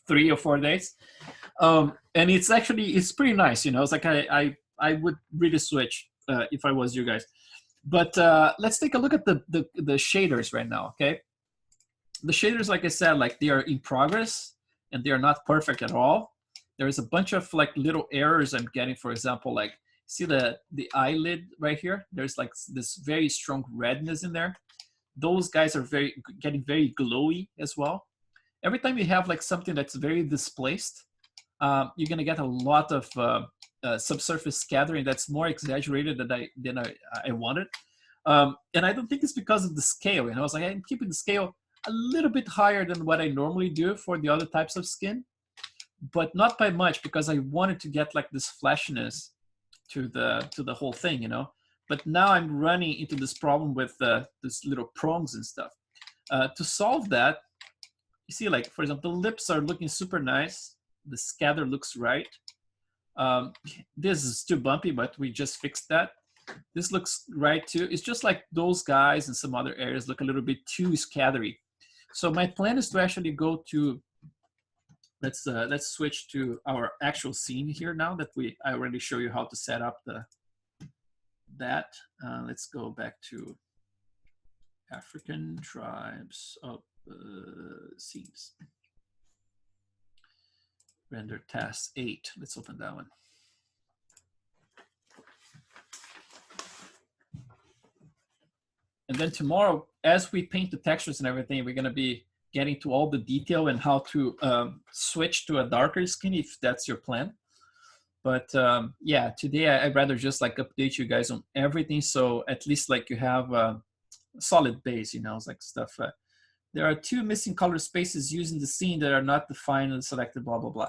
3 or 4 days. And it's pretty nice, It's like I would really switch if I was you guys. But let's take a look at the shaders right now, okay? The shaders, like I said, like they are in progress and they are not perfect at all. There is a bunch of like little errors I'm getting. For example, like see the eyelid right here? There's like this very strong redness in there. Those guys are getting very glowy as well. Every time you have like something that's very displaced, you're gonna get a lot of subsurface scattering that's more exaggerated than I wanted. And I don't think it's because of the scale. I was like, I'm keeping the scale a little bit higher than what I normally do for the other types of skin, but not by much, because I wanted to get like this flashiness to the whole thing, But now I'm running into this problem with this little prongs and stuff. To solve that, you see, like for example, the lips are looking super nice. The scatter looks right. This is too bumpy, but we just fixed that. This looks right too. It's just like those guys and some other areas look a little bit too scattery. So my plan is to actually go to, let's switch to our actual scene here now that I already show you how to set up that. Let's go back to African tribes of scenes. Render task 8. Let's open that one. And then tomorrow, as we paint the textures and everything, we're going to be getting to all the detail and how to switch to a darker skin if that's your plan. But yeah, today I'd rather just like update you guys on everything, so at least like you have a solid base, it's like stuff. There are 2 missing color spaces used in the scene that are not defined and selected, blah, blah, blah.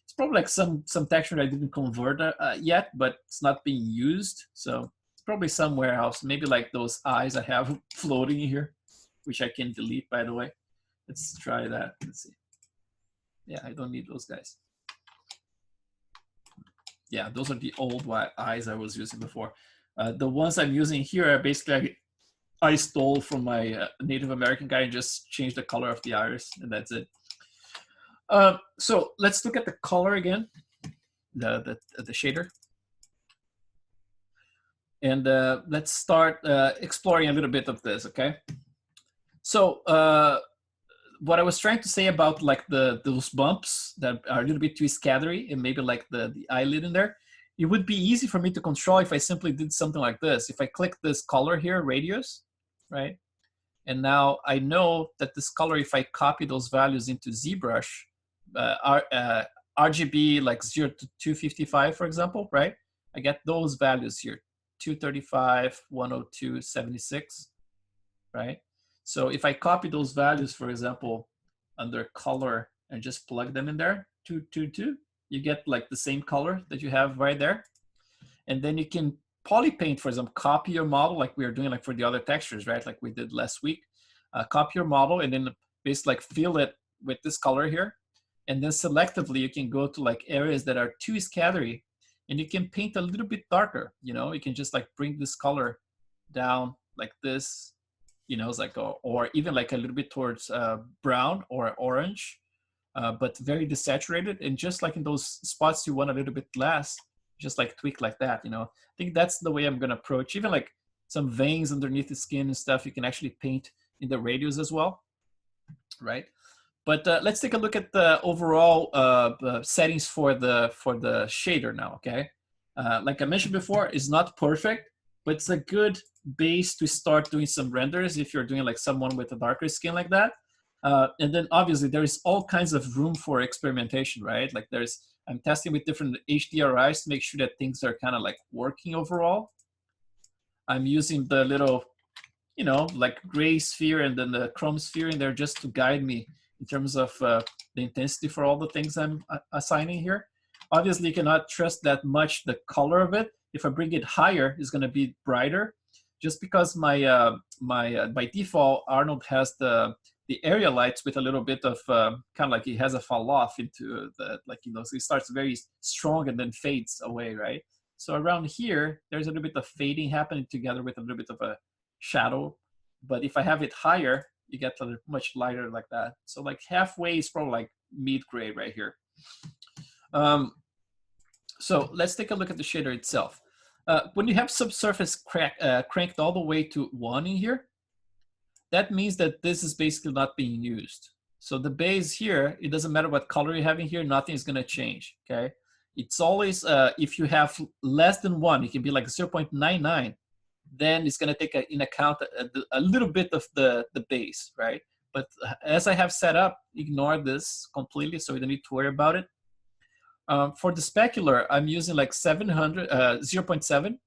It's probably like some texture I didn't convert yet, but it's not being used. So it's probably somewhere else. Maybe like those eyes I have floating in here, which I can delete, by the way. Let's try that. Let's see. Yeah, I don't need those guys. Yeah, those are the old eyes I was using before. The ones I'm using here are basically I stole from my Native American guy and just changed the color of the iris, and that's it. So let's look at the color again, the shader. And let's start exploring a little bit of this, okay? So what I was trying to say about like those bumps that are a little bit too scattery and maybe like the eyelid in there, it would be easy for me to control if I simply did something like this. If I click this color here, radius, right? And now I know that this color, if I copy those values into ZBrush, RGB like 0 to 255, for example, right? I get those values here, 235, 102, 76, right? So if I copy those values, for example, under color and just plug them in there, 222, you get like the same color that you have right there. And then you can poly paint, for example, copy your model like we are doing like for the other textures, right? Like we did last week. Copy your model and then basically like fill it with this color here. And then selectively you can go to like areas that are too scattery and you can paint a little bit darker, you know, you can just like bring this color down like this, you know, it's like, or even like a little bit towards brown or orange, but very desaturated. And just like in those spots you want a little bit less, just like tweak like that, you know. I think that's the way I'm gonna approach. Even like some veins underneath the skin and stuff, you can actually paint in the radius as well, right? But let's take a look at the overall settings for the shader now, okay? Like I mentioned before, it's not perfect, but it's a good base to start doing some renders if you're doing like someone with a darker skin like that. And then obviously there is all kinds of room for experimentation, right? Like I'm testing with different HDRIs to make sure that things are kind of like working overall. I'm using the little, you know, like gray sphere and then the chrome sphere in there just to guide me in terms of the intensity for all the things I'm assigning here. Obviously, you cannot trust that much the color of it. If I bring it higher, it's going to be brighter, just because my by default Arnold has the area lights with a little bit of kind of like it has a fall off into the, like, you know, so it starts very strong and then fades away, right? So around here, there's a little bit of fading happening together with a little bit of a shadow. But if I have it higher, you get a much lighter like that. So like halfway is probably like mid-gray right here. So let's take a look at the shader itself. When you have subsurface cranked all the way to 1 in here, that means that this is basically not being used. So the base here, it doesn't matter what color you have in here, nothing is gonna change, okay? It's always, if you have less than 1, it can be like 0.99, then it's gonna take in account a little bit of the base, right? But as I have set up, ignore this completely, so you don't need to worry about it. For the specular, I'm using like 0.7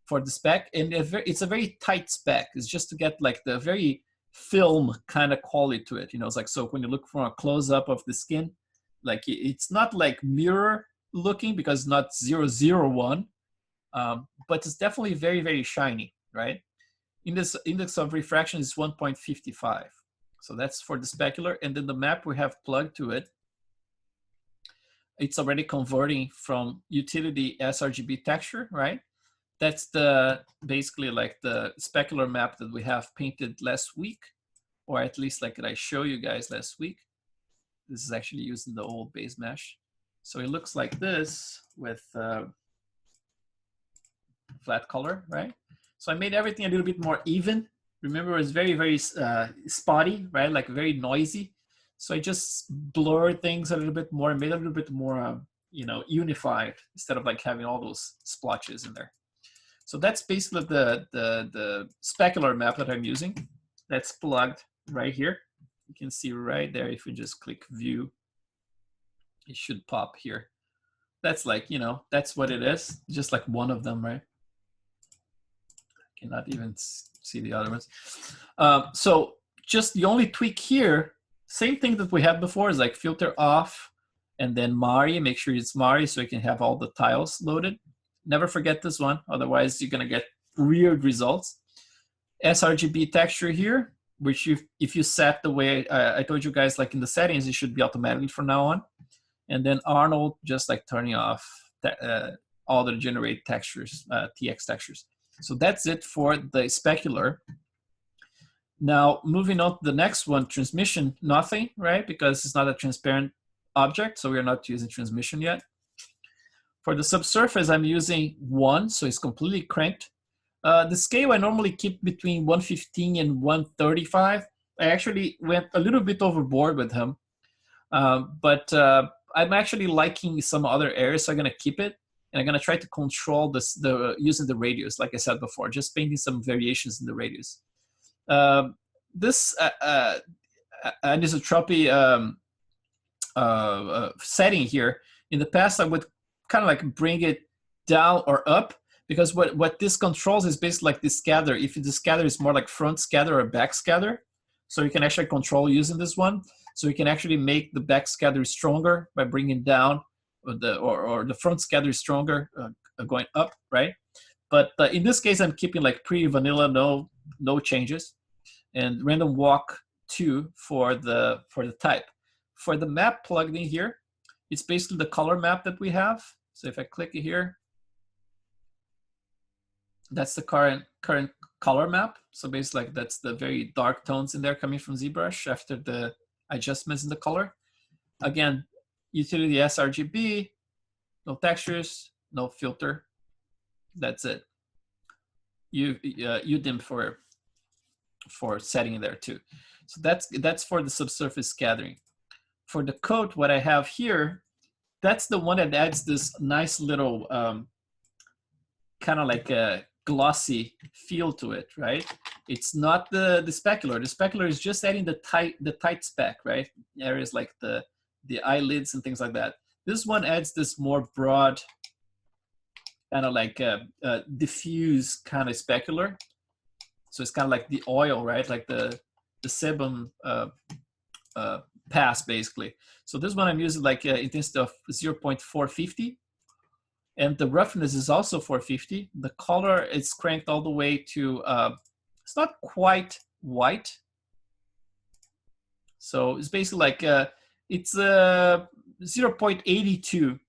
for the spec, and it's a very tight spec. It's just to get like the very film kind of quality to it. You know, it's like, so when you look for a close-up of the skin, like it's not like mirror looking because it's not 001, but it's definitely very, very shiny, right? In this index of refraction is 1.55. So that's for the specular. And then the map we have plugged to it, it's already converting from utility sRGB texture, right? That's basically like the specular map that we have painted last week, or at least like that I show you guys last week. This is actually using the old base mesh. So it looks like this with flat color, right? So I made everything a little bit more even. Remember, it's very, very spotty, right? Like very noisy. So I just blurred things a little bit more, made it a little bit more, you know, unified instead of like having all those splotches in there. So that's basically the specular map that I'm using. That's plugged right here. You can see right there, if you just click view, it should pop here. That's like, you know, that's what it is. Just like one of them, right? I cannot even see the other ones. So just the only tweak here, same thing that we had before, is like filter off and then Mari, make sure it's Mari so you can have all the tiles loaded. Never forget this one, otherwise you're gonna get weird results. sRGB texture here, which if you set the way I told you guys, like in the settings, it should be automatically from now on. And then Arnold, just like turning off all the generate textures, TX textures. So that's it for the specular. Now, moving on to the next one, transmission, nothing, right? Because it's not a transparent object, so we're not using transmission yet. For the subsurface, I'm using 1, so it's completely cranked. The scale I normally keep between 115 and 135. I actually went a little bit overboard with him, but I'm actually liking some other areas, so I'm gonna keep it. And I'm gonna try to control this, using the radius, like I said before, just painting some variations in the radius. this anisotropy setting here, in the past I would kind of like bring it down or up, because what this controls is basically like the scatter. If the scatter is more like front scatter or back scatter, so you can actually control using this one. So you can actually make the back scatter stronger by bringing down, or the front scatter stronger going up, right? But in this case, I'm keeping like pretty vanilla, no changes, and random walk 2 for the type. For the map plugged in here, it's basically the color map that we have. So if I click it here, that's the current color map. So basically like that's the very dark tones in there coming from ZBrush after the adjustments in the color. Again, utility sRGB, no textures, no filter. That's it. UDIM for setting there too. So that's for the subsurface scattering. For the coat, what I have here, that's the one that adds this nice little kind of like a glossy feel to it, right? It's not the specular. The specular is just adding the tight speck, right? Areas like the eyelids and things like that. This one adds this more broad, kind of like diffuse kind of specular. So it's kind of like the oil, right? Like the sebum pass, basically. So this one I'm using like intensity of 0.450. And the roughness is also 450. The color is cranked all the way to, it's not quite white. So it's basically like, it's 0.82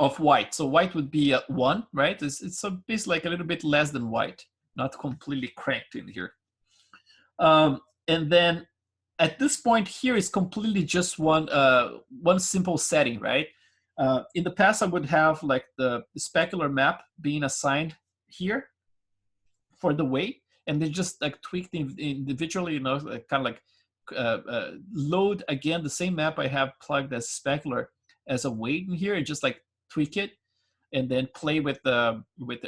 of white. So white would be 1, right? It's basically like a little bit less than white, not completely cranked in here. And then at this point here is completely just one simple setting, right? In the past, I would have like the specular map being assigned here for the weight, and then just like tweak them individually, you know, kind of like load again the same map I have plugged as specular as a weight in here, and just like tweak it, and then play with the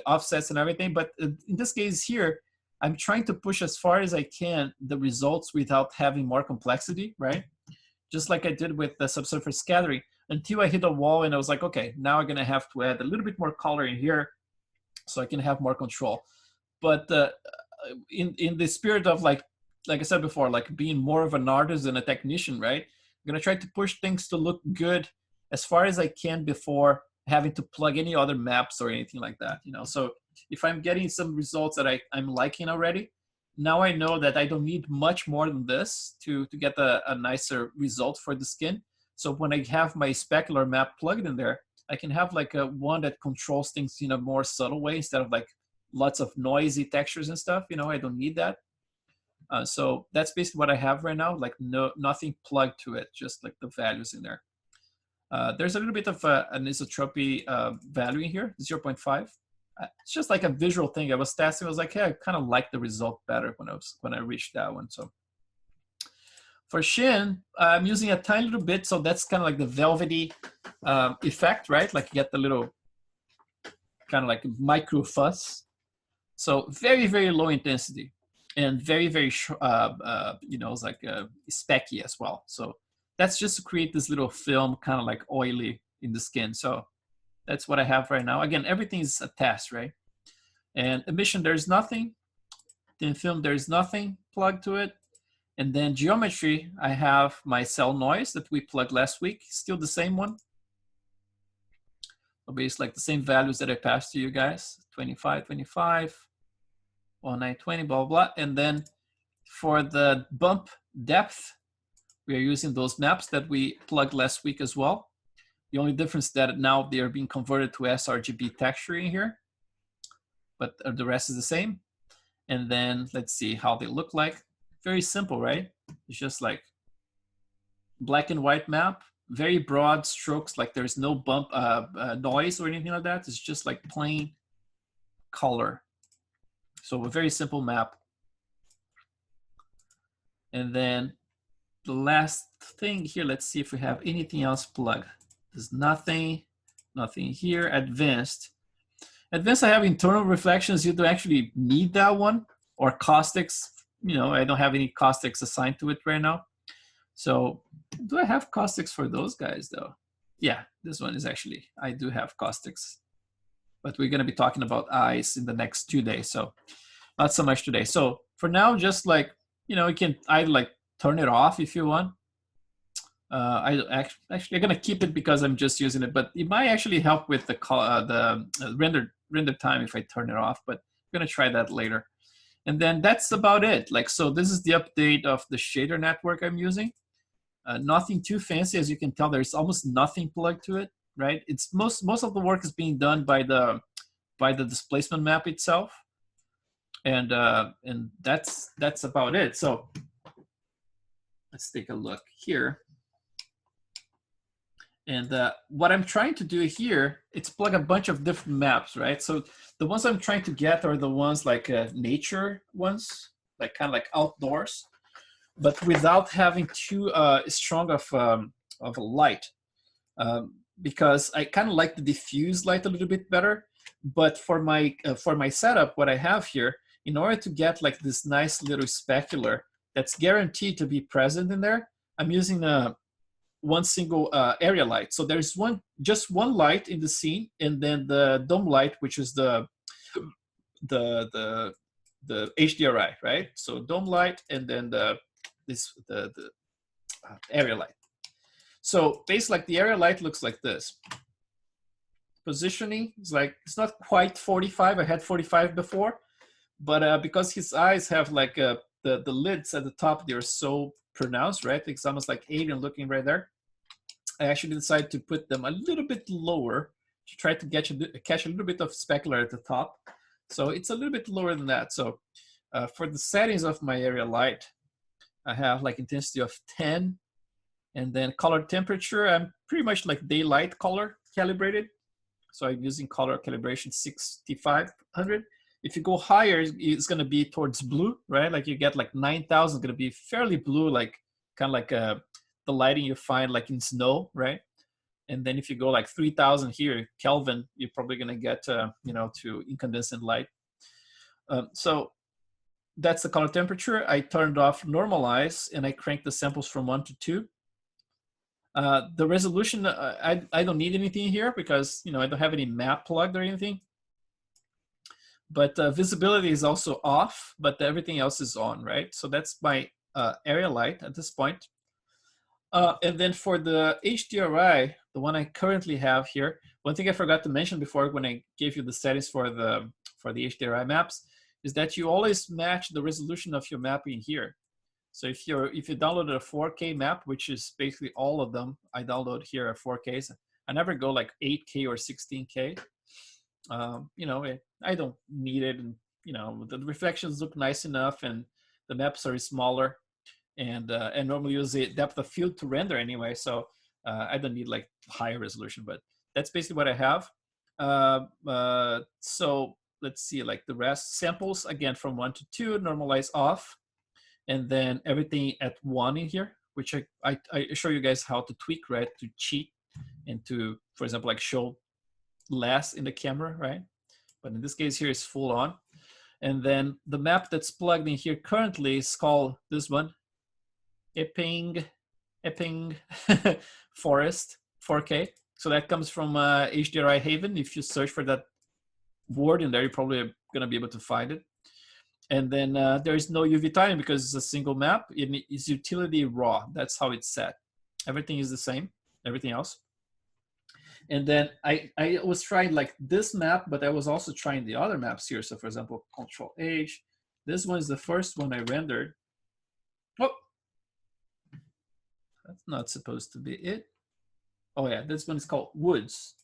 offsets and everything. But in this case here, I'm trying to push as far as I can the results without having more complexity, right? Just like I did with the subsurface scattering, until I hit a wall and I was like, okay, now I'm gonna have to add a little bit more color in here so I can have more control. But in the spirit of like I said before, like being more of an artist than a technician, right? I'm gonna try to push things to look good as far as I can before having to plug any other maps or anything like that, you know? So if I'm getting some results that I'm liking already, now I know that I don't need much more than this to get a nicer result for the skin. So when I have my specular map plugged in there, I can have like a one that controls things in a more subtle way instead of like lots of noisy textures and stuff. You know, I don't need that. So that's basically what I have right now, like nothing plugged to it, just like the values in there. There's a little bit of an isotropy value in here, 0.5. It's just like a visual thing. I was testing. I was like, hey, I kind of like the result better when I reached that one. So for Shin, I'm using a tiny little bit. So that's kind of like the velvety effect, right? Like you get the little kind of like micro fuzz. So very, very low intensity and very, very, you know, it's like specky as well. So that's just to create this little film kind of like oily in the skin. So that's what I have right now. Again, everything is a test, right? And emission, there's nothing. Thin film, there's nothing plugged to it. And then geometry, I have my cell noise that we plugged last week, still the same one. So basically like the same values that I passed to you guys, 25, 25, 1920, blah, blah. And then for the bump depth, we are using those maps that we plugged last week as well. The only difference is that now they are being converted to sRGB texture in here, but the rest is the same. And then let's see how they look like. Very simple, right? It's just like black and white map, very broad strokes, like there's no bump noise or anything like that. It's just like plain color. So a very simple map. And then the last thing here, let's see if we have anything else plugged. There's nothing here. Advanced, I have internal reflections. You don't actually need that one, or caustics I don't have any caustics assigned to it right now. So do I have caustics for those guys though? Yeah, this one is actually, I do have caustics, but we're going to be talking about eyes in the next 2 days. So not so much today. So for now, just like, you can either like turn it off if you want. Actually I'm going to keep it because I'm just using it, but it might actually help with the render time if I turn it off, but I'm going to try that later. And then that's about it. Like, so this is the update of the shader network I'm using. Nothing too fancy, as you can tell. There's almost nothing plugged to it, right? It's most of the work is being done by the displacement map itself, and that's about it. So let's take a look here. And what I'm trying to do here, it's plug a bunch of different maps, right? So the ones I'm trying to get are the ones like nature ones, like kind of like outdoors, but without having too strong of a light, because I kind of like the diffuse light a little bit better. But for my setup, what I have here, in order to get like this nice little specular that's guaranteed to be present in there, I'm using one single area light. So there's just one light in the scene, and then the dome light, which is the HDRI, right? So dome light, and then the area light. So basically, like the area light looks like this. Positioning is like, it's not quite 45. I had 45 before, but because his eyes have like the lids at the top, they're so pronounced, right? It's almost like alien looking right there. I actually decided to put them a little bit lower to try to catch a little bit of specular at the top. So it's a little bit lower than that. So for the settings of my area light, I have like intensity of 10, and then color temperature, I'm pretty much like daylight color calibrated. So I'm using color calibration 6500. If you go higher, it's going to be towards blue, right? Like you get like 9,000, going to be fairly blue, like kind of like the lighting you find like in snow, right? And then if you go like 3,000 here, Kelvin, you're probably going to get, to incandescent light. So that's the color temperature. I turned off normalize, and I cranked the samples from 1 to 2. The resolution, I don't need anything here because, I don't have any map plugged or anything. But visibility is also off, but everything else is on, right? So that's my area light at this point. And then for the HDRI, the one I currently have here, one thing I forgot to mention before when I gave you the settings for the HDRI maps is that you always match the resolution of your map in here. So if you downloaded a 4K map, which is basically all of them, I download here at 4Ks. I never go like 8K or 16K. I don't need it, and the reflections look nice enough, and the maps are smaller, and normally use the depth of field to render anyway, so I don't need like higher resolution. But that's basically what I have. So let's see, like the rest samples again from 1 to 2, normalize off, and then everything at 1 in here, which I show you guys how to tweak, right, to cheat and to, for example, like show less in the camera, right? But in this case here is full on. And then the map that's plugged in here currently is called this one, Epping Forest 4K. So that comes from HDRI Haven. If you search for that word in there, you're probably going to be able to find it. And then there is no UV timing because it's a single map. It is utility raw. That's how it's set. Everything is the same, everything else. And then I was trying like this map, but I was also trying the other maps here. So for example, Control H. This one is the first one I rendered. Oh, that's not supposed to be it. Oh yeah, this one is called Woods.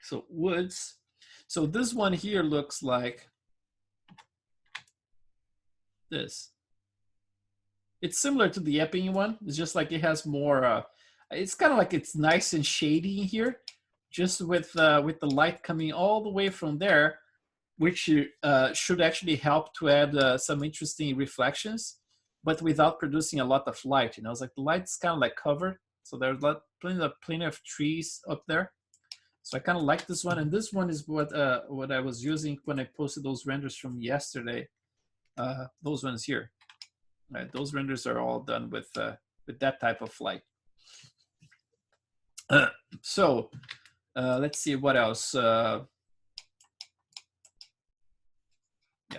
So Woods. So this one here looks like this. It's similar to the Epping one. It's just like it has more, it's kind of like it's nice and shady in here, just with the light coming all the way from there, which should actually help to add some interesting reflections, but without producing a lot of light. It's like the light's kind of like covered, so there's plenty of trees up there. So I kind of like this one, and this one is what I was using when I posted those renders from yesterday. those ones here. Right, those renders are all done with that type of light. So let's see what else. Yeah,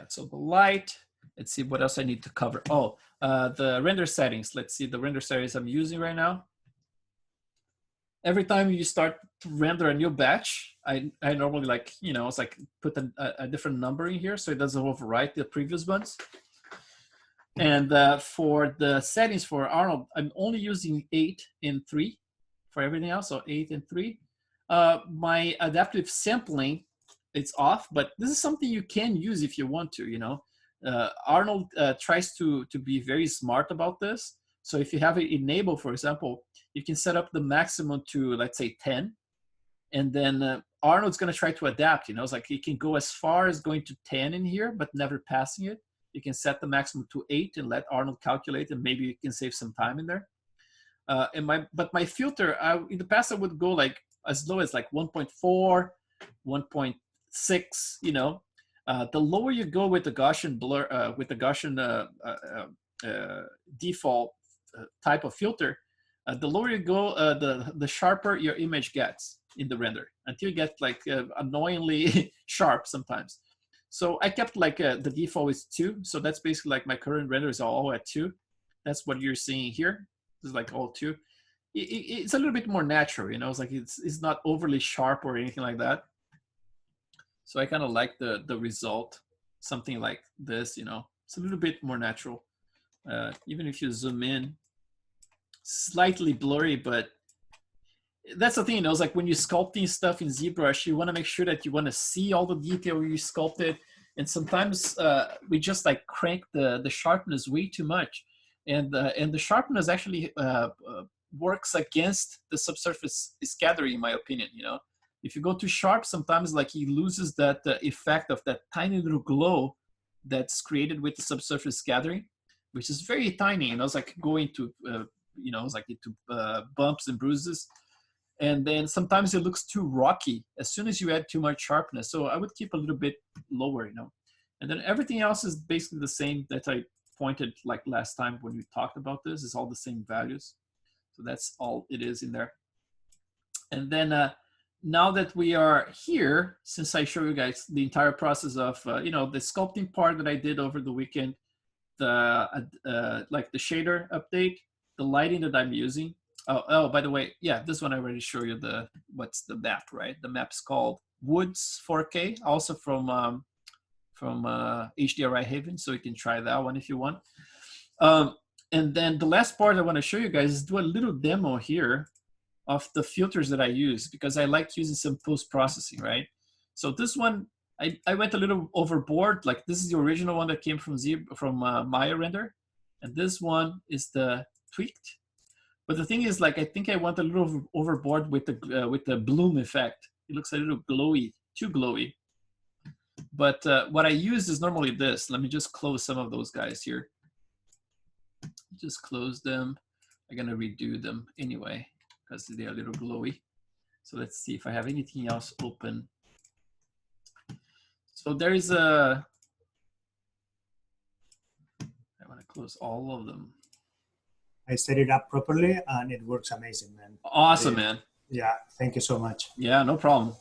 so the light. Let's see what else I need to cover. Oh, the render settings. Let's see the render settings I'm using right now. Every time you start to render a new batch, I normally like, you know, it's like put a different number in here so it doesn't overwrite the previous ones. And for the settings for Arnold, I'm only using 8 and 3 for everything else, so 8 and 3. My adaptive sampling, it's off, but this is something you can use if you want to, you know. Arnold tries to be very smart about this. So if you have it enabled, for example, you can set up the maximum to, let's say, 10. And then Arnold's going to try to adapt, you know. It's like it can go as far as going to 10 in here, but never passing it. You can set the maximum to 8 and let Arnold calculate, and maybe you can save some time in there. But my filter, in the past I would go like as low as like 1.4, 1.6. You know, the lower you go with the Gaussian blur, with the Gaussian default type of filter, the lower you go, the sharper your image gets in the render, until you get like annoyingly sharp sometimes. So I kept like the default is 2. So that's basically like my current render is all at 2. That's what you're seeing here. It's like all 2. It's a little bit more natural, you know. It's like it's not overly sharp or anything like that. So I kind of like the result, something like this, you know. It's a little bit more natural. Even if you zoom in, slightly blurry, but that's the thing, you know, it's like when you're sculpting stuff in ZBrush, you want to make sure that you want to see all the detail you sculpted. And sometimes we just like crank the sharpness way too much. And the sharpness actually works against the subsurface scattering, in my opinion, you know. If you go too sharp, sometimes like he loses that effect of that tiny little glow that's created with the subsurface scattering, which is very tiny, you know, it's like going to, you know, it's like into bumps and bruises. And then sometimes it looks too rocky as soon as you add too much sharpness. So I would keep a little bit lower, you know. And then everything else is basically the same that I pointed like last time when we talked about this. It's all the same values. So that's all it is in there. And then now that we are here, since I show you guys the entire process of, you know, the sculpting part that I did over the weekend, the like the shader update, the lighting that I'm using. Oh, by the way, yeah, this one I already showed you what's the map, right? The map's called Woods 4K, also from HDRI Haven, so you can try that one if you want. And then the last part I want to show you guys is do a little demo here of the filters that I use, because I like using some post-processing, right? So this one, I went a little overboard. Like this is the original one that came from Maya Render, and this one is the tweaked. But the thing is, like, I think I went a little overboard with the bloom effect. It looks a little glowy, too glowy. But what I use is normally this. Let me just close some of those guys here. Just close them. I'm gonna redo them anyway because they're a little glowy. So let's see if I have anything else open. So there is I want to close all of them. I set it up properly and it works amazing, man. Awesome, man. Yeah, thank you so much. Yeah, no problem.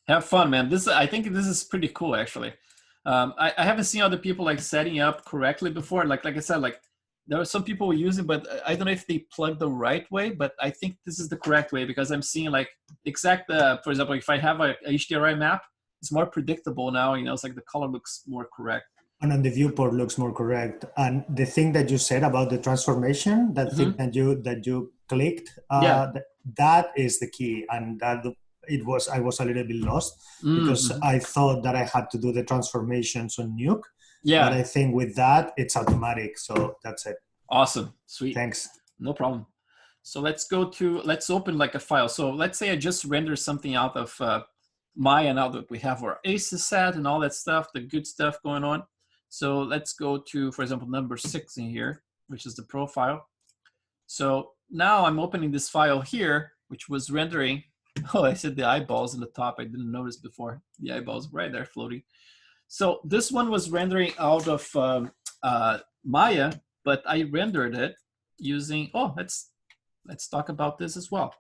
Have fun, man. I think this is pretty cool, actually. I haven't seen other people like setting up correctly before. Like I said, like there are some people using, but I don't know if they plug the right way. But I think this is the correct way because I'm seeing like exact. For example, if I have a HDRI map, it's more predictable now. You know, it's like the color looks more correct. And on the viewport looks more correct. And the thing that you said about the transformation, that thing that you clicked, that is the key. And that I was a little bit lost because I thought that I had to do the transformations on Nuke. Yeah. But I think with that, it's automatic. So that's it. Awesome. Sweet. Thanks. No problem. So let's open like a file. So let's say I just render something out of Maya now that we have our ACES set and all that stuff, the good stuff going on. So let's go to, for example, number 6 in here, which is the profile. So now I'm opening this file here, which was rendering. Oh, I said the eyeballs in the top. I didn't notice before. The eyeballs right there floating. So this one was rendering out of Maya, but I rendered it using, oh, let's talk about this as well.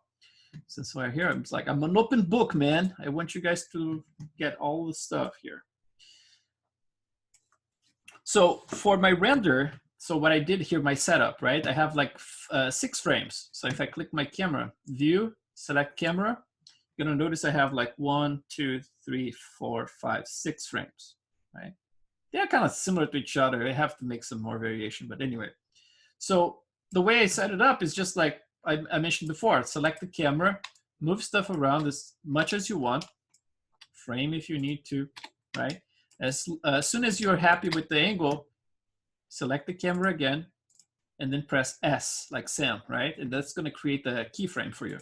Since we're here, it's like, I'm an open book, man. I want you guys to get all the stuff here. So for my render, so what I did here, my setup, right? I have like 6 frames. So if I click my camera, view, select camera, you're gonna notice I have like 1, 2, 3, 4, 5, 6 frames, right? They're kind of similar to each other. I have to make some more variation, but anyway. So the way I set it up is just like I mentioned before, select the camera, move stuff around as much as you want, frame if you need to, right? As soon as you're happy with the angle, select the camera again, and then press S, like Sam, right? And that's gonna create the keyframe for you.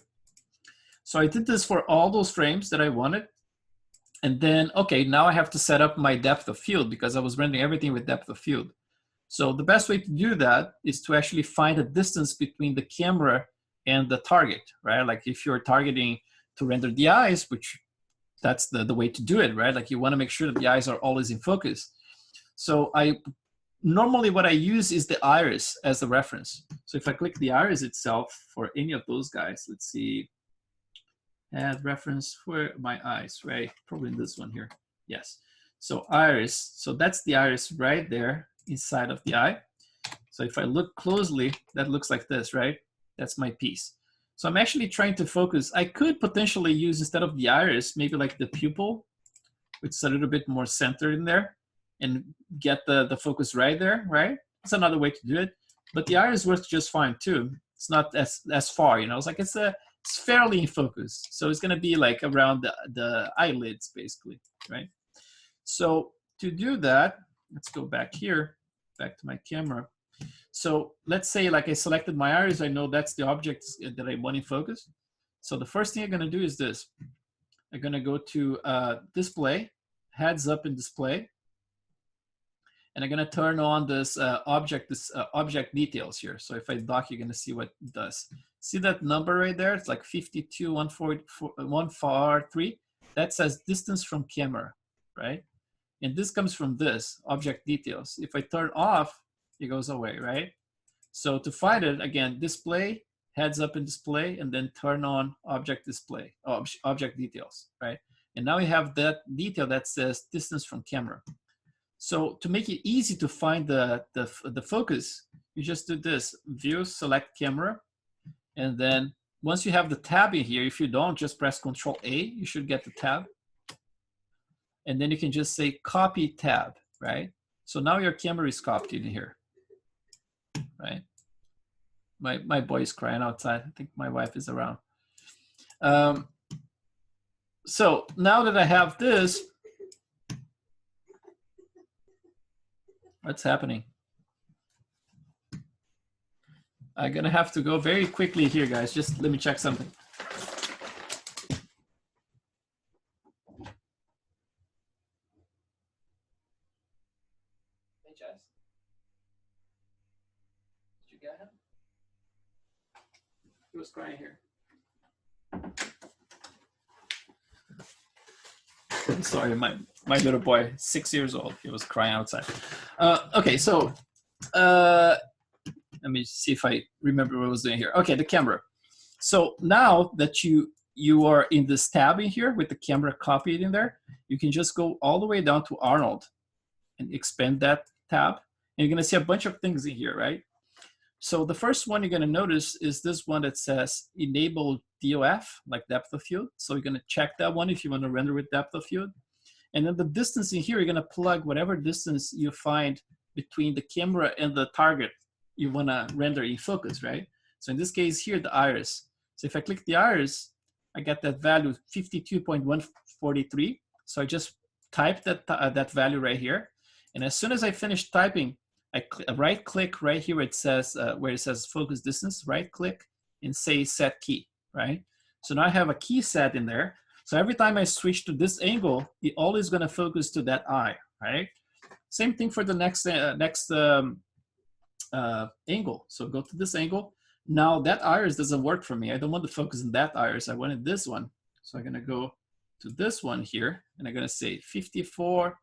So I did this for all those frames that I wanted. And then, okay, now I have to set up my depth of field because I was rendering everything with depth of field. So the best way to do that is to actually find a distance between the camera and the target, right? Like if you're targeting to render the eyes, which that's the way to do it, right? Like you want to make sure that the eyes are always in focus. So normally what I use is the iris as the reference. So if I click the iris itself for any of those guys, let's see, add reference for my eyes, right? Probably this one here. Yes. So iris, so that's the iris right there inside of the eye. So if I look closely, that looks like this, right? That's my piece. So I'm actually trying to focus. I could potentially use, instead of the iris, maybe like the pupil, which is a little bit more centered in there, and get the focus right there, right? It's another way to do it. But the iris works just fine too. It's not as far, you know. It's like it's fairly in focus. So it's gonna be like around the eyelids, basically, right? So to do that, let's go back here, back to my camera. So let's say like I selected my iris, I know that's the object that I want in focus. So the first thing I'm gonna do is this. I'm gonna go to display, heads up in display, and I'm gonna turn on this object details here. So if I dock, you're gonna see what it does. See that number right there? It's like 52143. That says distance from camera, right? And this comes from this object details. If I turn off, it goes away, right? So to find it, again, display, heads up in display, and then turn on object display, object details, right? And now we have that detail that says distance from camera. So to make it easy to find the focus, you just do this, view, select camera, and then once you have the tab in here, if you don't, just press Control A, you should get the tab. And then you can just say copy tab, right? So now your camera is copied in here, right? My boy is crying outside. I think my wife is around. So now that I have this, what's happening? I'm gonna have to go very quickly here, guys. Just let me check something. Hey, Jess. Did you get him? He was crying here. I'm sorry, my little boy, 6 years old, he was crying outside. Okay, so let me see if I remember what I was doing here. Okay, the camera. So now that you are in this tab in here with the camera copied in there, you can just go all the way down to Arnold and expand that tab. And you're gonna see a bunch of things in here, right? So the first one you're gonna notice is this one that says enable DOF, like depth of field. So you're gonna check that one if you wanna render with depth of field. And then the distance in here, you're gonna plug whatever distance you find between the camera and the target you wanna render in focus, right? So in this case here, the iris. So if I click the iris, I get that value 52.143. So I just type that value right here. And as soon as I finish typing, I right click right here where it says focus distance, right click and say set key, right? So now I have a key set in there. So every time I switch to this angle, it always gonna focus to that eye, right? Same thing for the next angle. So go to this angle. Now that iris doesn't work for me. I don't want to focus on that iris. I wanted this one. So I'm gonna go to this one here and I'm gonna say 54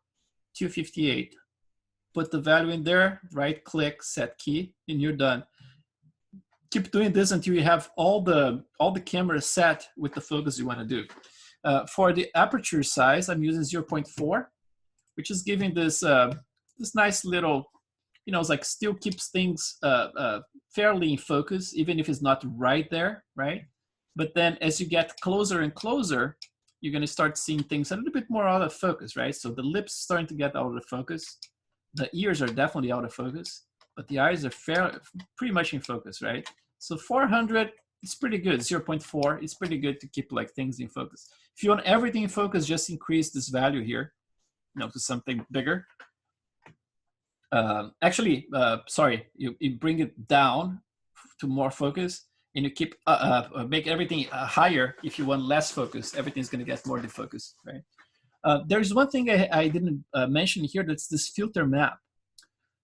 to 58. put the value in there, right click, set key, and you're done. Keep doing this until you have all the cameras set with the focus you want to do. For the aperture size, I'm using 0.4, which is giving this this nice little, you know, it's like still keeps things fairly in focus, even if it's not right there, right? But then as you get closer and closer, you're going to start seeing things a little bit more out of focus, right? So the lips starting to get out of focus. The ears are definitely out of focus, but the eyes are pretty much in focus, right? So 400, it's pretty good. 0.4, it's pretty good to keep like things in focus. If you want everything in focus, just increase this value here, you know, to something bigger. Actually, sorry, you bring it down to more focus, and you keep make everything higher if you want less focus. Everything's going to get more defocus, right? There's one thing I didn't mention here. That's this filter map.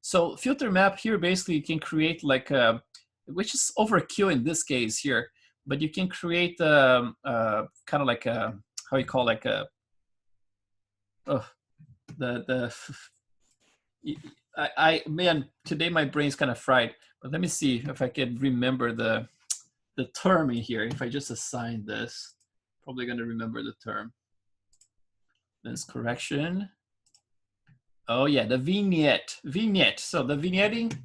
So filter map here basically you can create like a, which is overkill in this case here, but you can create kind of like a, how you call, like a man, today my brain's kind of fried, but let me see if I can remember the term in here. If I just assign this, probably going to remember the term. This correction. Oh yeah, the vignette. So the vignetting,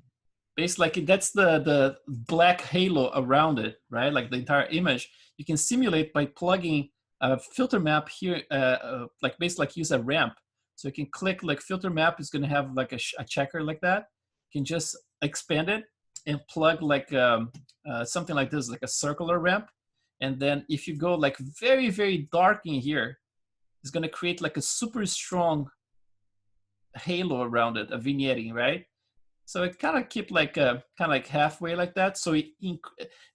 basically that's the black halo around it, right? Like the entire image. You can simulate by plugging a filter map here, like basically like use a ramp. So you can click like filter map is going to have like a checker like that. You can just expand it and plug like something like this, like a circular ramp. And then if you go like very, very dark in here, it's going to create like a super strong halo around it, a vignetting, right? So it kind of keep like kind of like halfway like that. So it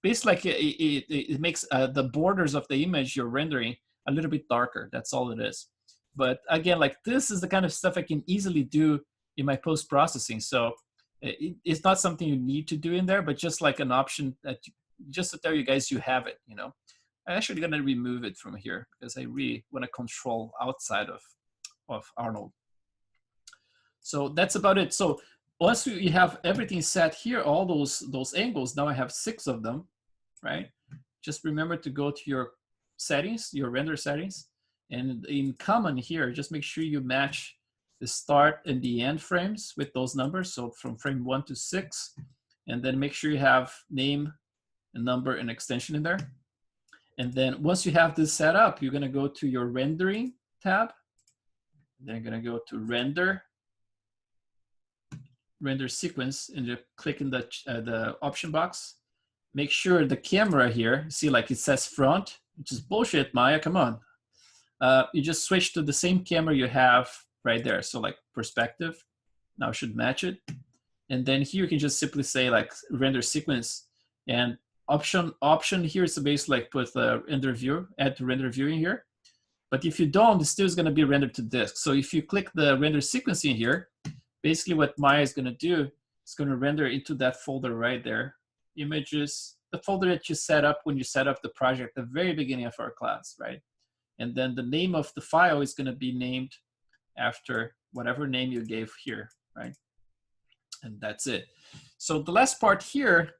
basically like it makes the borders of the image you're rendering a little bit darker. That's all it is. But again, like this is the kind of stuff I can easily do in my post-processing. So it's not something you need to do in there, but just like an option that just to tell you guys you have it, you know. I'm actually going to remove it from here because I really want to control outside of Arnold. So that's about it. So once you have everything set here, all those angles, now I have 6 of them, right? Just remember to go to your settings, your render settings, and in common here, just make sure you match the start and the end frames with those numbers. So from frame 1 to 6, and then make sure you have name, a number, and extension in there. And then once you have this set up, you're gonna go to your rendering tab. Then you're gonna go to render sequence, and you click in the option box. Make sure the camera here, see like it says front, which is bullshit, Maya, come on. You just switch to the same camera you have right there. So like perspective, now should match it. And then here you can just simply say like render sequence, and option here is to basically like put render view, add to render view in here. But if you don't, it still is gonna be rendered to disk. So if you click the render sequence in here, basically what Maya is gonna do, it's gonna render into that folder right there. Images, the folder that you set up when you set up the project at the very beginning of our class, right? And then the name of the file is gonna be named after whatever name you gave here, right? And that's it. So the last part here,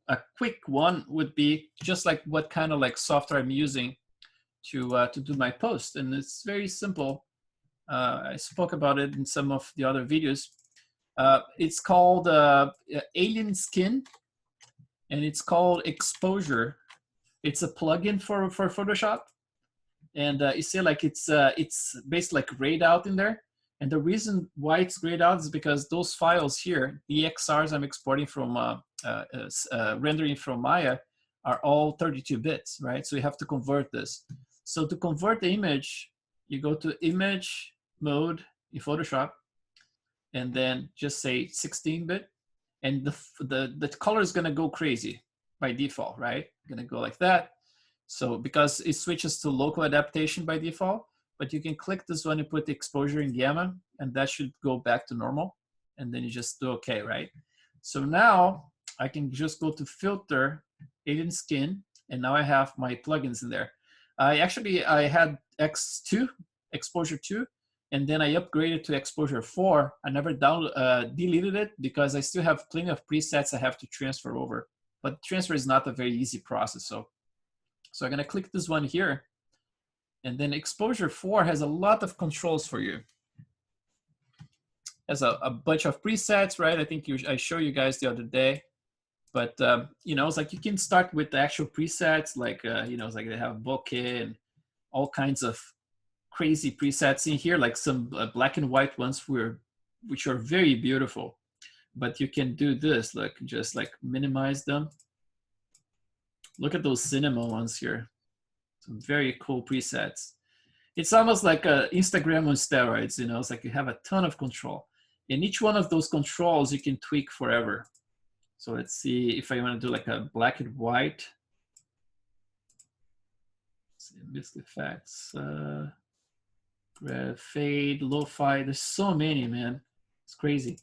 a quick one would be just like what kind of like software I'm using to do my post. And it's very simple. I spoke about it in some of the other videos. It's called Alien Skin, and it's called Exposure. It's a plugin for Photoshop. And you see like it's basically like grayed out in there. And the reason why it's grayed out is because those files here, the XRs I'm exporting from, rendering from Maya, are all 32 bits, right? So you have to convert this. So to convert the image, you go to image mode in Photoshop, and then just say 16-bit, and the color is gonna go crazy by default, right? Gonna go like that. So because it switches to local adaptation by default, but you can click this one and put the exposure in gamma, and that should go back to normal. And then you just do okay, right? So now I can just go to filter, alien skin, and now I have my plugins in there. I had X2, exposure 2, and then I upgraded to exposure 4. I never deleted it because I still have plenty of presets I have to transfer over. But transfer is not a very easy process. So I'm gonna click this one here, and then exposure 4 has a lot of controls for you. Has a bunch of presets, right? I think I showed you guys the other day. But, you know, it's like you can start with the actual presets, like, you know, it's like they have bokeh and all kinds of crazy presets in here, like some black and white ones which are very beautiful. But you can do this, like just like minimize them. Look at those cinema ones here. Some very cool presets. It's almost like a Instagram on steroids, you know, it's like you have a ton of control. And each one of those controls you can tweak forever. So let's see if I want to do like a black and white. Let's see, mixed effects, fade, lo-fi. There's so many, man. It's crazy.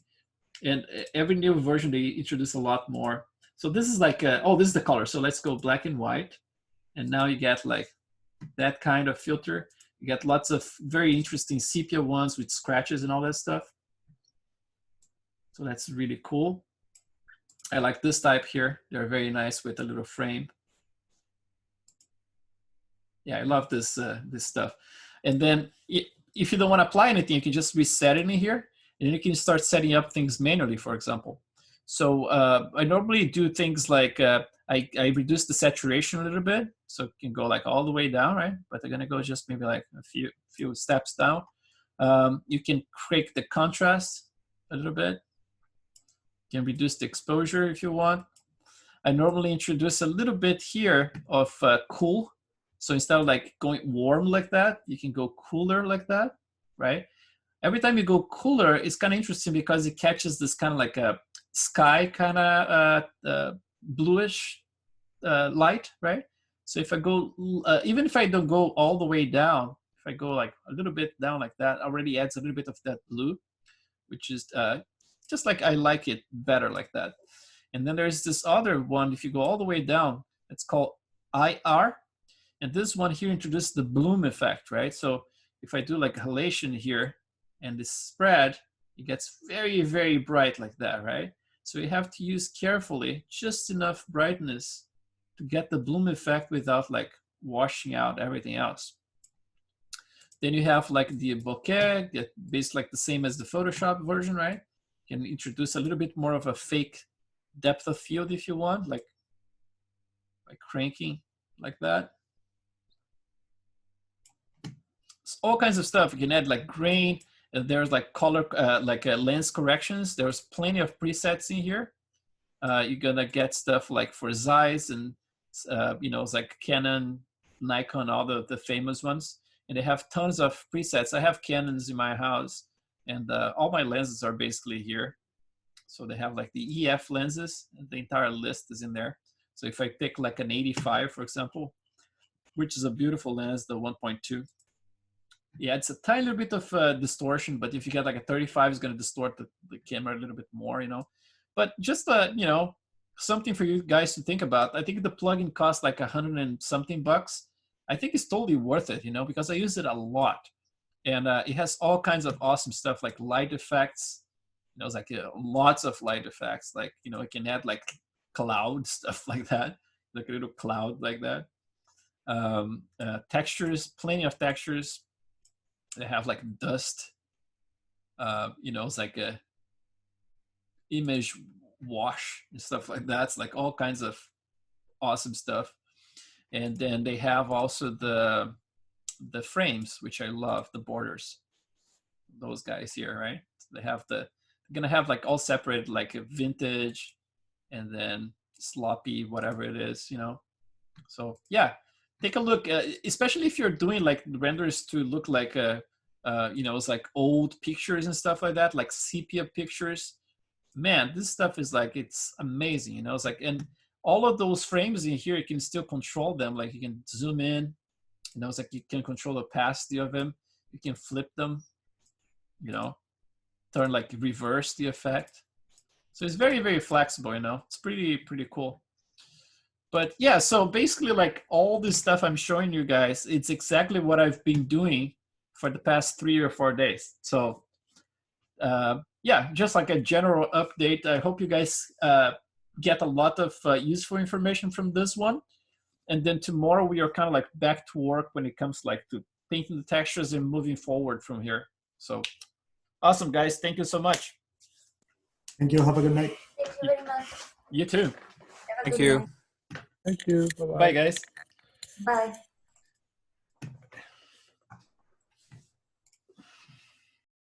And every new version they introduce a lot more. So this is like, oh, this is the color. So let's go black and white. And now you get like that kind of filter. You get lots of very interesting sepia ones with scratches and all that stuff. So that's really cool. I like this type here. They're very nice with a little frame. Yeah, I love this this stuff. And then if you don't want to apply anything, you can just reset it in here, and then you can start setting up things manually, for example. So I normally do things like I reduce the saturation a little bit, so it can go like all the way down, right? But I'm gonna go just maybe like a few steps down. You can crank the contrast a little bit. You can reduce the exposure if you want. I normally introduce a little bit here of cool. So instead of like going warm like that, you can go cooler like that, right? Every time you go cooler, it's kind of interesting because it catches this kind of like a sky kind of bluish light, right? So if I go, even if I don't go all the way down, if I go like a little bit down like that, already adds a little bit of that blue, which is just like I like it better like that. And then there's this other one, if you go all the way down, it's called IR. And this one here introduces the bloom effect, right? So if I do like halation here and this spread, it gets very, very bright like that, right? So you have to use carefully just enough brightness to get the bloom effect without like washing out everything else. Then you have like the bokeh, basically like the same as the Photoshop version, right? You can introduce a little bit more of a fake depth of field if you want, like cranking like that. It's all kinds of stuff. You can add like grain. There's like color, like lens corrections. There's plenty of presets in here. You're gonna get stuff like for Zeiss and you know, it's like Canon, Nikon, all the famous ones. And they have tons of presets. I have Canons in my house, and all my lenses are basically here. So they have like the EF lenses, and the entire list is in there. So if I pick like an 85, for example, which is a beautiful lens, the 1.2. Yeah, it's a tiny little bit of distortion, but if you get like a 35, it's going to distort the camera a little bit more, you know. But just, you know, something for you guys to think about. I think the plugin costs like $100 and something bucks. I think it's totally worth it, you know, because I use it a lot. And it has all kinds of awesome stuff like light effects. You know, it's like lots of light effects. Like, you know, it can add like cloud stuff like that, like a little cloud like that. Textures, plenty of textures. They have like dust. You know, it's like a image wash and stuff like that. It's like all kinds of awesome stuff. And then they have also the frames, which I love, the borders. Those guys here, right? So they have they're gonna have like all separated, like a vintage and then sloppy, whatever it is, you know. So yeah, take a look, especially if you're doing like renders to look like you know, it's like old pictures and stuff like that, like sepia pictures. Man, this stuff is like, it's amazing, you know. It's like, and all of those frames in here, you can still control them. Like you can zoom in, you know, it's like you can control the opacity of them. You can flip them, you know, turn like reverse the effect. So it's very, very flexible, you know. It's pretty cool. But yeah, so basically like all this stuff I'm showing you guys, it's exactly what I've been doing for the past 3 or 4 days. So yeah, just like a general update. I hope you guys get a lot of useful information from this one. And then tomorrow we are kind of like back to work when it comes like to painting the textures and moving forward from here. So awesome, guys. Thank you so much. Thank you. Have a good night. Thank you very much. You too. Have a Thank good you. night. Thank you. Bye-bye. Bye, guys. Bye.